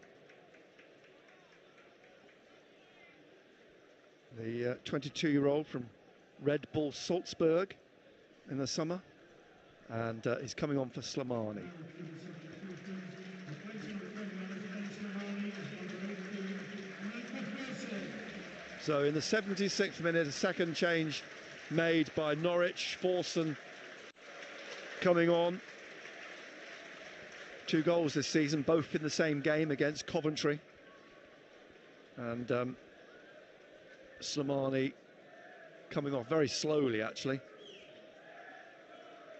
The 22-year-old from Red Bull Salzburg in the summer, and he's coming on for Slimani. So in the 76th minute, a second change made by Norwich. Forson coming on. 2 goals this season, both in the same game against Coventry. And Slimani coming off very slowly, actually.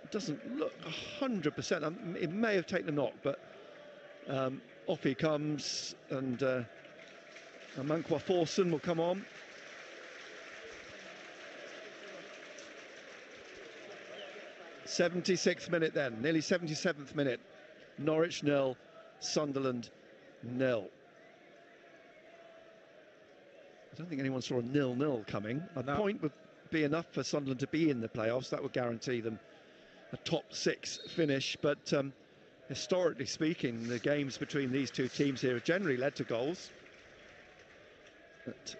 It doesn't look 100%. It may have taken a knock, but off he comes, and Amankwa Forson will come on. '76th minute then, nearly 77th minute. Norwich 0, Sunderland 0. I don't think anyone saw a 0-0 coming. A point would be enough for Sunderland to be in the playoffs. That would guarantee them a top 6 finish. But historically speaking, the games between these two teams here have generally led to goals. But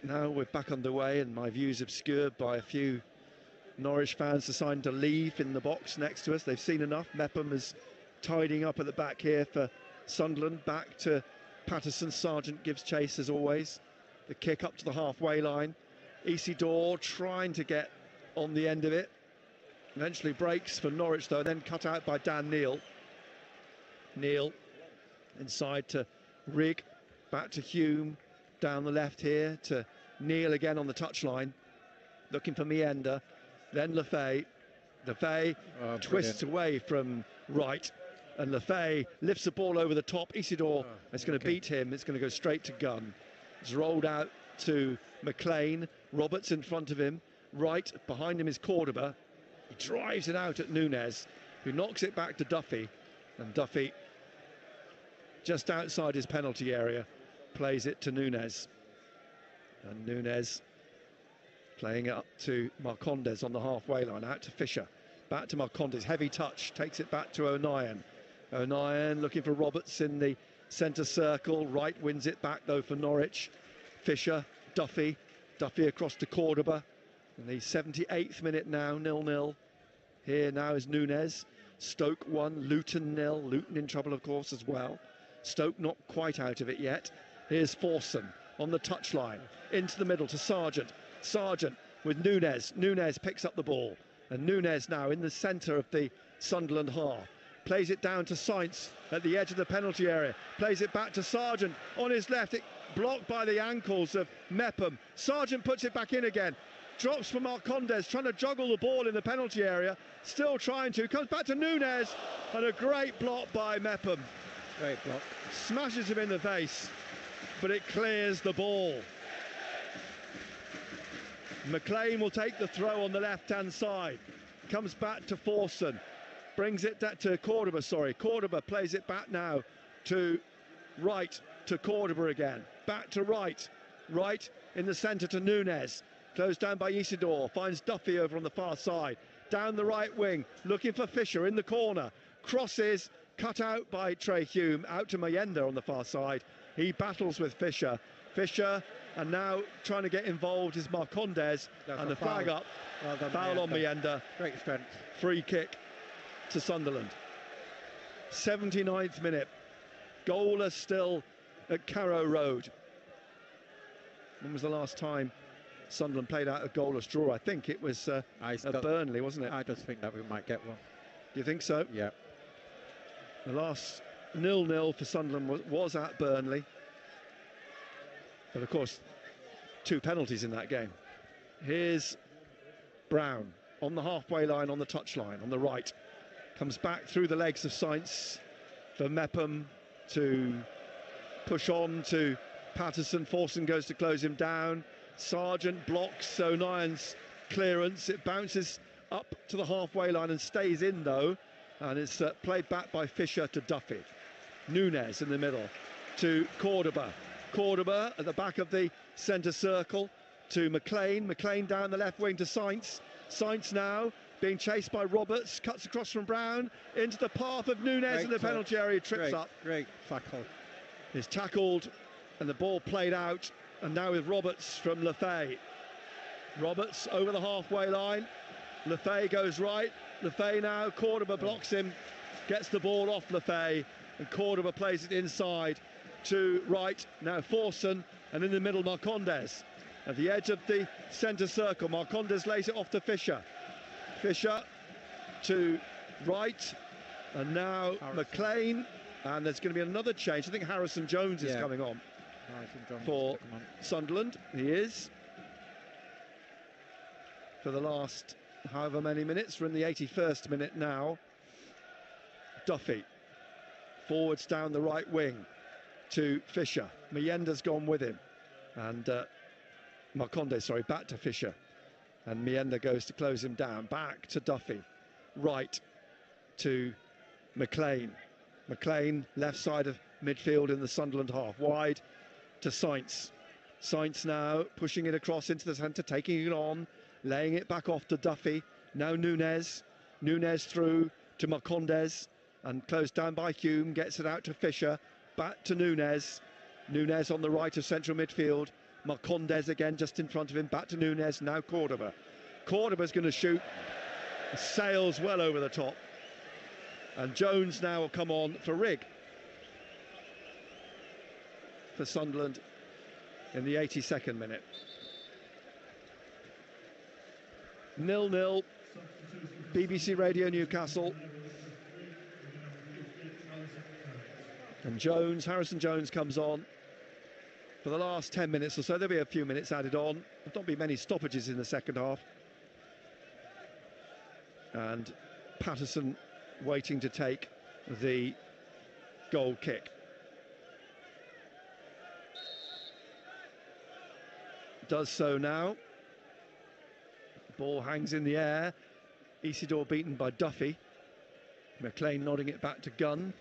now we're back underway, and my view's obscured by a few Norwich fans deciding to leave in the box next to us. They've seen enough. Mepham is tidying up at the back here for Sunderland. Back to Patterson. Sargent gives chase as always. The kick up to the halfway line. Isidore trying to get on the end of it. Eventually breaks for Norwich though, then cut out by Dan Neil. Neil inside to Rigg. Back to Hume. Down the left here to Neil again on the touchline. Looking for Meander. Then Lefay. Lefay twists away from Wright. And Lefay lifts the ball over the top. Isidore is going to beat him. It's going to go straight to Gunn. It's rolled out to McLean. Roberts in front of him. Wright, behind him is Cordoba. He drives it out at Nunez, who knocks it back to Duffy. And Duffy, just outside his penalty area, plays it to Nunez. And Nunez playing it up to Marcondes on the halfway line, out to Fisher. Back to Marcondes, heavy touch, takes it back to O'Nien. O'Nien looking for Roberts in the centre circle. Wright wins it back though for Norwich. Fisher, Duffy across to Cordoba. In the 78th minute now, 0-0. Here now is Nunez. Stoke 1, Luton 0. Luton in trouble of course as well. Stoke not quite out of it yet. Here's Forson on the touchline, into the middle to Sargent. Sargent with Nunez. Nunez picks up the ball. And Nunez now in the centre of the Sunderland half. Plays it down to Sainz at the edge of the penalty area. Plays it back to Sargent on his left. It blocked by the ankles of Mepham. Sargent puts it back in again. Drops for Marcondes, trying to juggle the ball in the penalty area. Still trying to. Comes back to Nunez. And a great block by Mepham. Great block. Smashes him in the face. But it clears the ball. McLean will take the throw on the left-hand side. Comes back to Forson. Brings it to Cordoba, sorry. Cordoba plays it back now to Wright, to Cordoba again. Back to Wright. Wright in the centre to Nunez. Closed down by Isidore. Finds Duffy over on the far side. Down the right wing. Looking for Fisher in the corner. Crosses. Cut out by Trey Hume. Out to Mayenda on the far side. He battles with Fisher. Fisher, and now trying to get involved is Marcondes. And the flag up. Foul on Mayenda. Great strength. Free kick to Sunderland. 79th minute. Goalless still at Carrow Road. When was the last time Sunderland played out a goalless draw? I think it was at Burnley, wasn't it? I just think that we might get one. Do you think so? Yeah. The last 0-0 for Sunderland was at Burnley. But of course, 2 penalties in that game. Here's Brown on the halfway line, on the touchline, on the right. Comes back through the legs of Sainz for Mepham to push on to Patterson. Forson goes to close him down. Sargent blocks O'Nien's clearance. It bounces up to the halfway line and stays in though. And it's played back by Fisher to Duffy. Nunez in the middle to Cordoba. Cordoba at the back of the centre circle to McLean. McLean down the left wing to Sainz. Sainz now being chased by Roberts, cuts across from Brown into the path of Nunez in the penalty area, trips up. Great tackle. Is tackled and the ball played out, and now with Roberts from Lefay. Roberts over the halfway line. Lefay goes right. Lefay now, Cordoba blocks him, gets the ball off Lefay, and Cordoba plays it inside to Wright. Now Forson, and in the middle Marcondes. At the edge of the centre circle, Marcondes lays it off to Fisher. Fisher to Wright, and now McLean, and there's going to be another change. I think Harrison Jones is coming on for Sunderland. He is. For the last however many minutes, we're in the 81st minute now. Duffy, forwards down the right wing to Fisher. Mienda's gone with him, and Marcondes, sorry, back to Fisher, and Mienda goes to close him down. Back to Duffy, right to McLean. McLean, left side of midfield in the Sunderland half, wide to Sainz. Sainz now pushing it across into the centre, taking it on, laying it back off to Duffy. Now Nunes. Nunes through to Marcondes, and closed down by Hume, gets it out to Fisher, back to Nunes. Nunes on the right of central midfield. Marcondes again just in front of him, back to Nunes, now Cordoba. Cordoba's going to shoot, sails well over the top. And Jones now will come on for Rigg. For Sunderland in the 82nd minute. 0-0, BBC Radio Newcastle. And Jones, Harrison Jones comes on for the last 10 minutes or so. There'll be a few minutes added on. There'll not be many stoppages in the second half. And Patterson waiting to take the goal kick. Does so now. Ball hangs in the air. Isidore beaten by Duffy. McLean nodding it back to Gunn.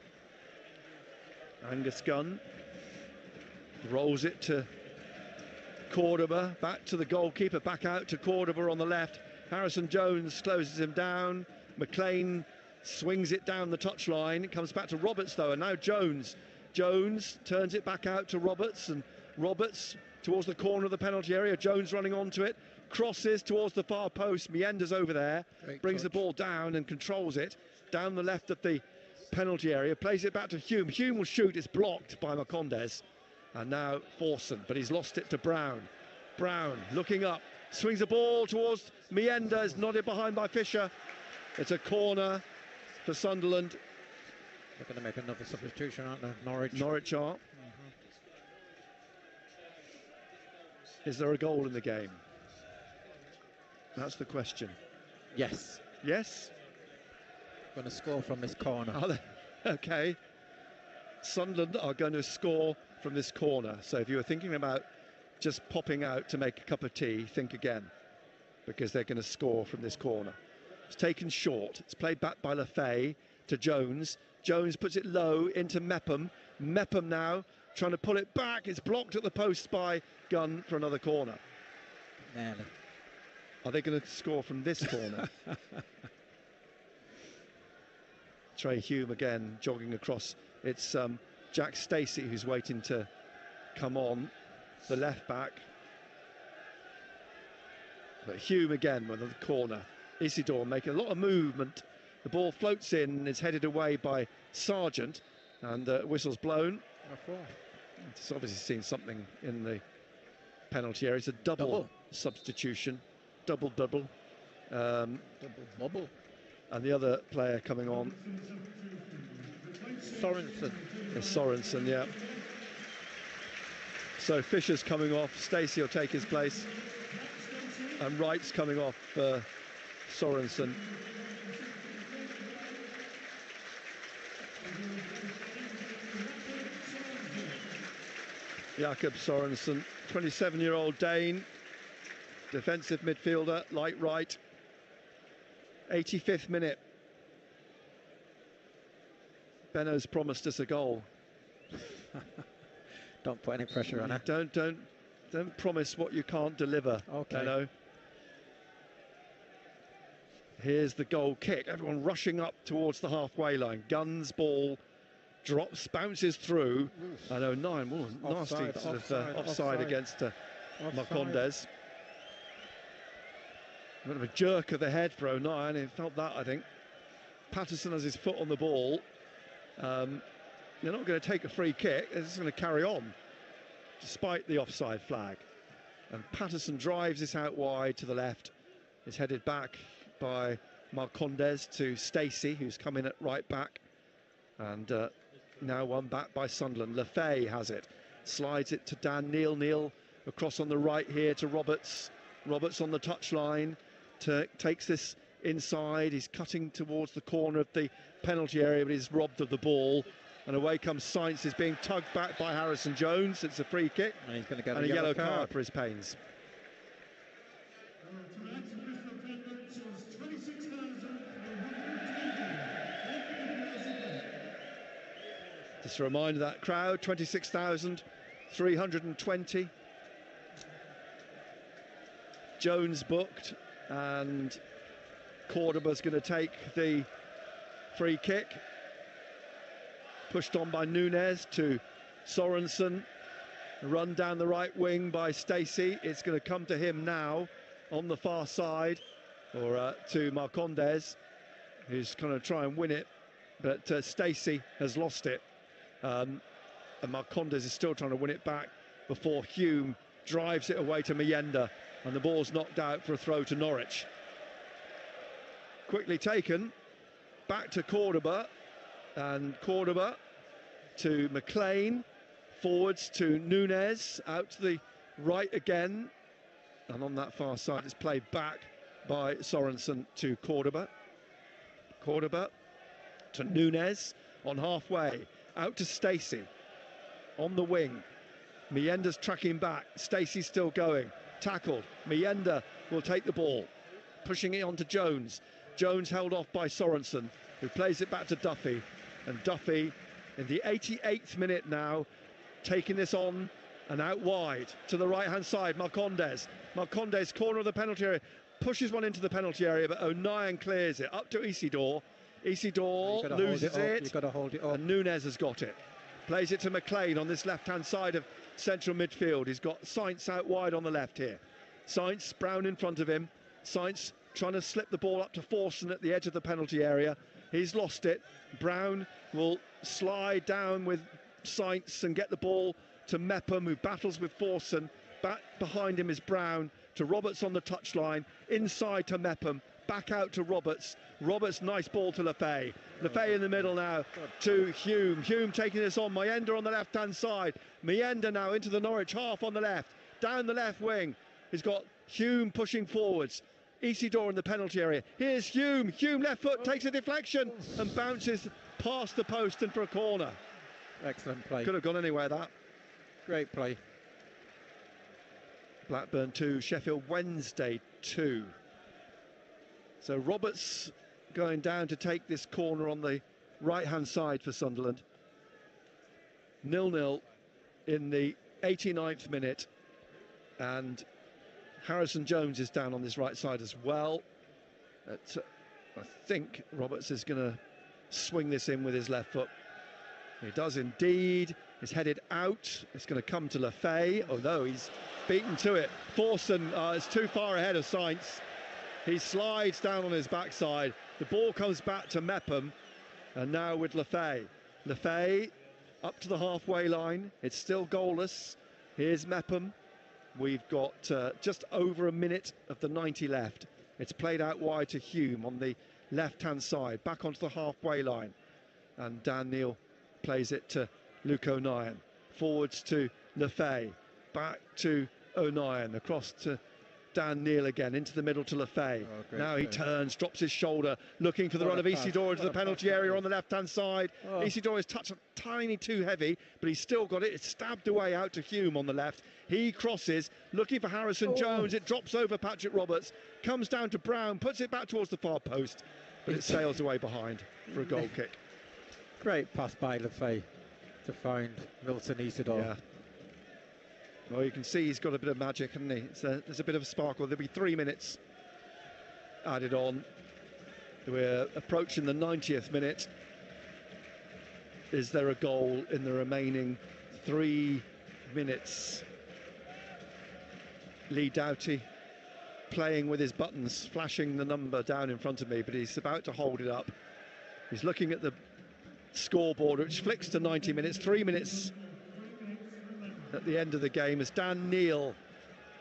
Angus Gunn rolls it to Cordoba, back to the goalkeeper, back out to Cordoba on the left. Harrison Jones closes him down. McLean swings it down the touchline. It comes back to Roberts though, and now Jones. Jones turns it back out to Roberts, and Roberts towards the corner of the penalty area. Jones running onto it, crosses towards the far post. Mienda's over there, brings the ball down and controls it down the left of the penalty area, plays it back to Hume. Hume will shoot, it's blocked by Marcondes. And now Forson, but he's lost it to Brown. Brown looking up, swings the ball towards Mienda, is nodded behind by Fisher. It's a corner for Sunderland. They're going to make another substitution, aren't they? Norwich are. Is there a goal in the game? That's the question. Yes. Yes? Going to score from this corner. Are they? Okay. Sunderland are going to score from this corner. So if you were thinking about just popping out to make a cup of tea, think again, because they're going to score from this corner. It's taken short. It's played back by Lafay to Jones. Jones puts it low into Mepham. Mepham now trying to pull it back. It's blocked at the post by Gunn for another corner. Nearly. Are they going to score from this corner? Trey Hume again jogging across. It's Jack Stacey who's waiting to come on, the left back. But Hume again with the corner. Isidore making a lot of movement. The ball floats in, is headed away by Sargent, and whistle's blown. It's obviously seen something in the penalty area. It's a double substitution, double. Double bubble. And the other player coming on, Sorensen. Sorensen, yeah. So Fisher's coming off, Stacey will take his place, and Wright's coming off Sorensen. Jakob Sorensen, 27-year-old Dane, defensive midfielder, light right. 85th minute. Benno's promised us a goal. Don't put any pressure on it. Don't promise what you can't deliver. Okay. Benno. Here's the goal kick. Everyone rushing up towards the halfway line. Gunn's ball drops, bounces through. I know, nasty offside against Marcondes. A bit of a jerk of the head for O'Nien. He felt that, I think. Patterson has his foot on the ball. They're not going to take a free kick. They're just going to carry on, despite the offside flag. And Patterson drives this out wide to the left. It's headed back by Marcondes to Stacey, who's come in at right back. And now one back by Sunderland. Lefay has it. Slides it to Dan Neil. Neil across on the right here to Roberts. Roberts on the touchline. Takes this inside. He's cutting towards the corner of the penalty area, but he's robbed of the ball. And away comes Sainz, is being tugged back by Harrison Jones. It's a free kick. And he's going to get a yellow card for his pains. Just a reminder, that crowd, 26,320. Jones booked, and Cordoba's going to take the free kick. Pushed on by Nunes to Sorensen. Run down the right wing by Stacey. It's going to come to him now on the far side, or to Marcondes, who's going to try and win it, but Stacey has lost it. And Marcondes is still trying to win it back before Hume drives it away to Miyenda, and the ball's knocked out for a throw to Norwich. Quickly taken, back to Cordoba, and Cordoba to McLean, forwards to Nunes, out to the right again, and on that far side it's played back by Sorensen to Cordoba. Cordoba to Nunes on halfway, out to Stacey on the wing. Miyenda's tracking back, Stacey's still going, tackled. Miyenda will take the ball, pushing it on to Jones. Jones held off by Sorensen, who plays it back to Duffy, and Duffy in the 88th minute now, taking this on and out wide to the right hand side. Marcondes, corner of the penalty area, pushes one into the penalty area, but O'Nien clears it up to Isidore. Isidore loses it. You've got to hold it up. And Nunes has got it. Plays it to McLean on this left-hand side of central midfield. He's got Sainz out wide on the left here. Sainz, Brown in front of him. Sainz trying to slip the ball up to Forson at the edge of the penalty area. He's lost it. Brown will slide down with Sainz and get the ball to Mepham, who battles with Forson. Back behind him is Brown, to Roberts on the touchline. Inside to Mepham. Back out to Roberts. Roberts, nice ball to Lefay. Lefay in the middle now to Hume. Hume taking this on. Miyenda on the left-hand side. Miyenda now into the Norwich half on the left. Down the left wing. He's got Hume pushing forwards. Isidore in the penalty area. Here's Hume. Hume left foot takes a deflection and bounces past the post and for a corner. Excellent play. Could have gone anywhere, that. Great play. Blackburn 2, Sheffield Wednesday 2. So Roberts going down to take this corner on the right-hand side for Sunderland. 0-0 in the 89th minute, and Harrison Jones is down on this right side as well. I think Roberts is going to swing this in with his left foot. He does indeed. It's headed out. It's going to come to Lefay. Oh no, he's beaten to it. Forson is too far ahead of Sainz. He slides down on his backside. The ball comes back to Mepham, and now with Lefay. Lefay up to the halfway line. It's still goalless. Here's Mepham. We've got just over a minute of the 90 left. It's played out wide to Hume on the left-hand side, back onto the halfway line. And Dan Neil plays it to Luke O'Nien. Forwards to Lefay, back to O'Nien, across to Dan Neil again, into the middle to Lefay. Now he turns, drops his shoulder, looking for the run of Isidore into the penalty area on the left-hand side. Isidore is touched a tiny too heavy, but he's still got it. It's stabbed away out to Hume on the left. He crosses, looking for Harrison Jones. It drops over Patrick Roberts, comes down to Brown, puts it back towards the far post, but it sails away behind for a goal kick. Great pass by Lefay to find Milton Isidore. Yeah. Well, you can see he's got a bit of magic, hasn't he? There's a bit of a sparkle. There'll be 3 minutes added on. We're approaching the 90th minute. Is there a goal in the remaining 3 minutes? Lee Doughty playing with his buttons, flashing the number down in front of me, but he's about to hold it up. He's looking at the scoreboard, which flicks to 90 minutes, 3 minutes at the end of the game, as Dan Neil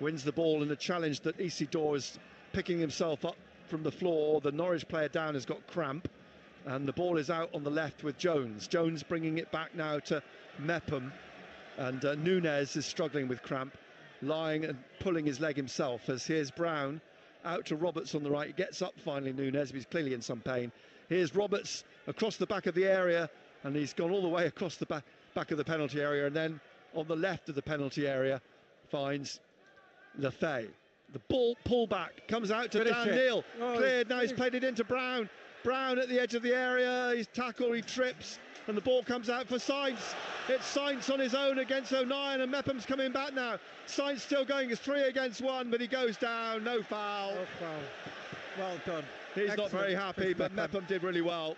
wins the ball in a challenge that Isidore is picking himself up from the floor. The Norwich player down has got cramp, and the ball is out on the left with Jones. Jones bringing it back now to Mepham, and Nunez is struggling with cramp, lying and pulling his leg himself, as here's Brown out to Roberts on the right. He gets up finally, Nunez, but he's clearly in some pain. Here's Roberts across the back of the area, and he's gone all the way across the back of the penalty area, and then on the left of the penalty area finds Lefay. The ball pull back, comes out to Dan Neil, cleared, now he's played it into Brown. Brown at the edge of the area, he's tackled, he trips, and the ball comes out for Sainz. It's Sainz on his own against O'Nien, and Mepham's coming back now. Sainz still going, it's 3 against 1, but he goes down, no foul. No foul. Well done. He's not very happy, but Mepham did really well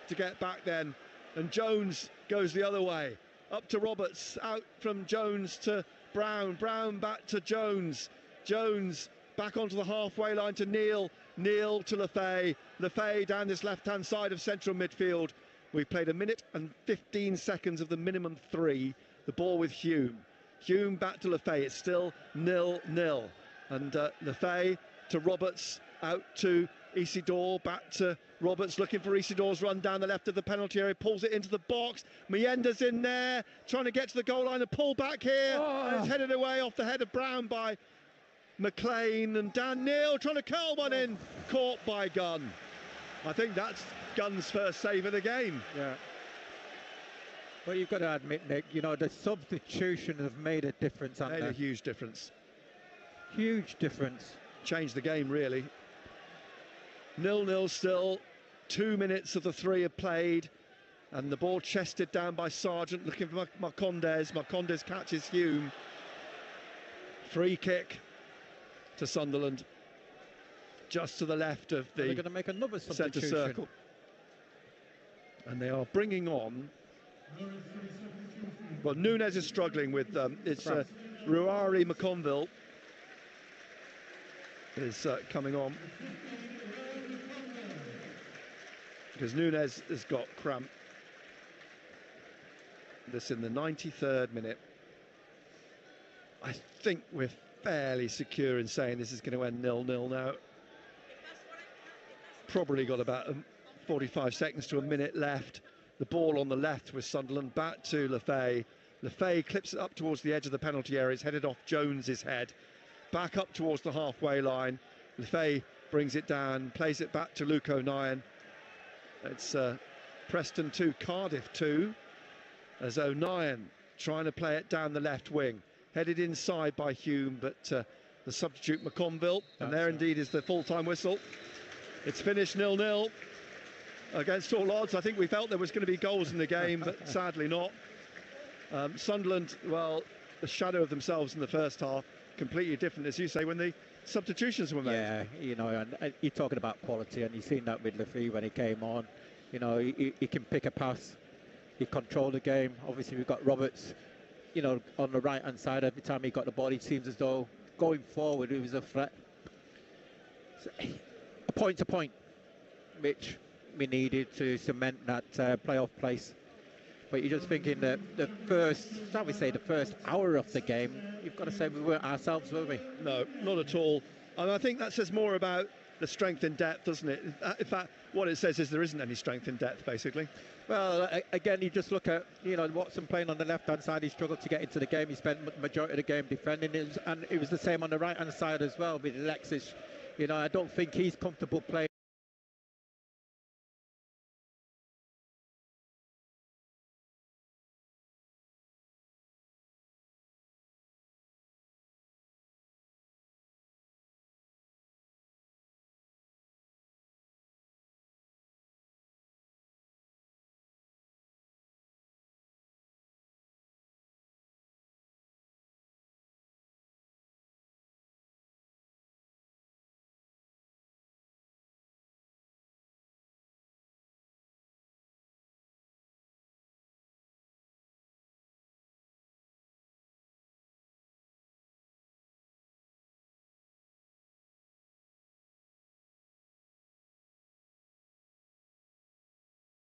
to get back then. And Jones goes the other way, up to Roberts, out from Jones to Brown, Brown back to Jones, Jones back onto the halfway line to Neil, Neil to Lefay, Lefay down this left-hand side of central midfield. We've played 1 minute and 15 seconds of the minimum 3. The ball with Hume. Hume back to Lefay. It's still 0-0. And Lefay to Roberts, out to Isidore, back to Roberts, looking for Isidore's run down the left of the penalty area, pulls it into the box. Mienda's in there, trying to get to the goal line, a pull back here. And it's headed away off the head of Brown by McLean, and Dan Neil trying to curl one in, caught by Gunn. I think that's Gunn's first save of the game. Yeah. Well, you've got to admit, Nick, you know, the substitution have made a difference, haven't they? Made a huge difference. Huge difference. Changed the game, really. 0-0 still. 2 minutes of the 3 have played, and the ball chested down by Sargent, looking for Marcondes. Marcondes catches Hume. Free kick to Sunderland, just to the left of the They're going to make another centre substitution. circle. And they are bringing on... Well, Nunez is struggling with... it's Ruari McConville is coming on, because Nunez has got cramp. This in the 93rd minute. I think we're fairly secure in saying this is going to end 0-0 now. Probably got about 45 seconds to a minute left. The ball on the left with Sunderland, back to Lefay. Lefay clips it up towards the edge of the penalty area, it's headed off Jones's head. Back up towards the halfway line. Lefay brings it down, plays it back to Luke O'Nien. It's Preston 2, Cardiff 2, as O'Nien trying to play it down the left wing. Headed inside by Hume, but the substitute McConville, and there indeed is the full-time whistle. It's finished 0-0 against all odds. I think we felt there was going to be goals in the game, but sadly not. Sunderland, well, the shadow of themselves in the first half, completely different, as you say, when the substitutions were made. Yeah, you know, and you're talking about quality, and you've seen that with Lefay when he came on. You know, he can pick a pass, he controlled the game. Obviously, we've got Roberts, you know, on the right-hand side. Every time he got the ball, it seems as though going forward, it was a threat. So, a point-to-point, which we needed to cement that playoff place. But you're just thinking that the first, shall we say, the first hour of the game, you've got to say we weren't ourselves, were we? No, not at all. And I think that says more about the strength in depth, doesn't it? In fact, what it says is there isn't any strength in depth, basically. Well, again, you just look at, you know, Watson playing on the left-hand side. He struggled to get into the game. He spent the majority of the game defending it, and it was the same on the right-hand side as well with Alexis. You know, I don't think he's comfortable playing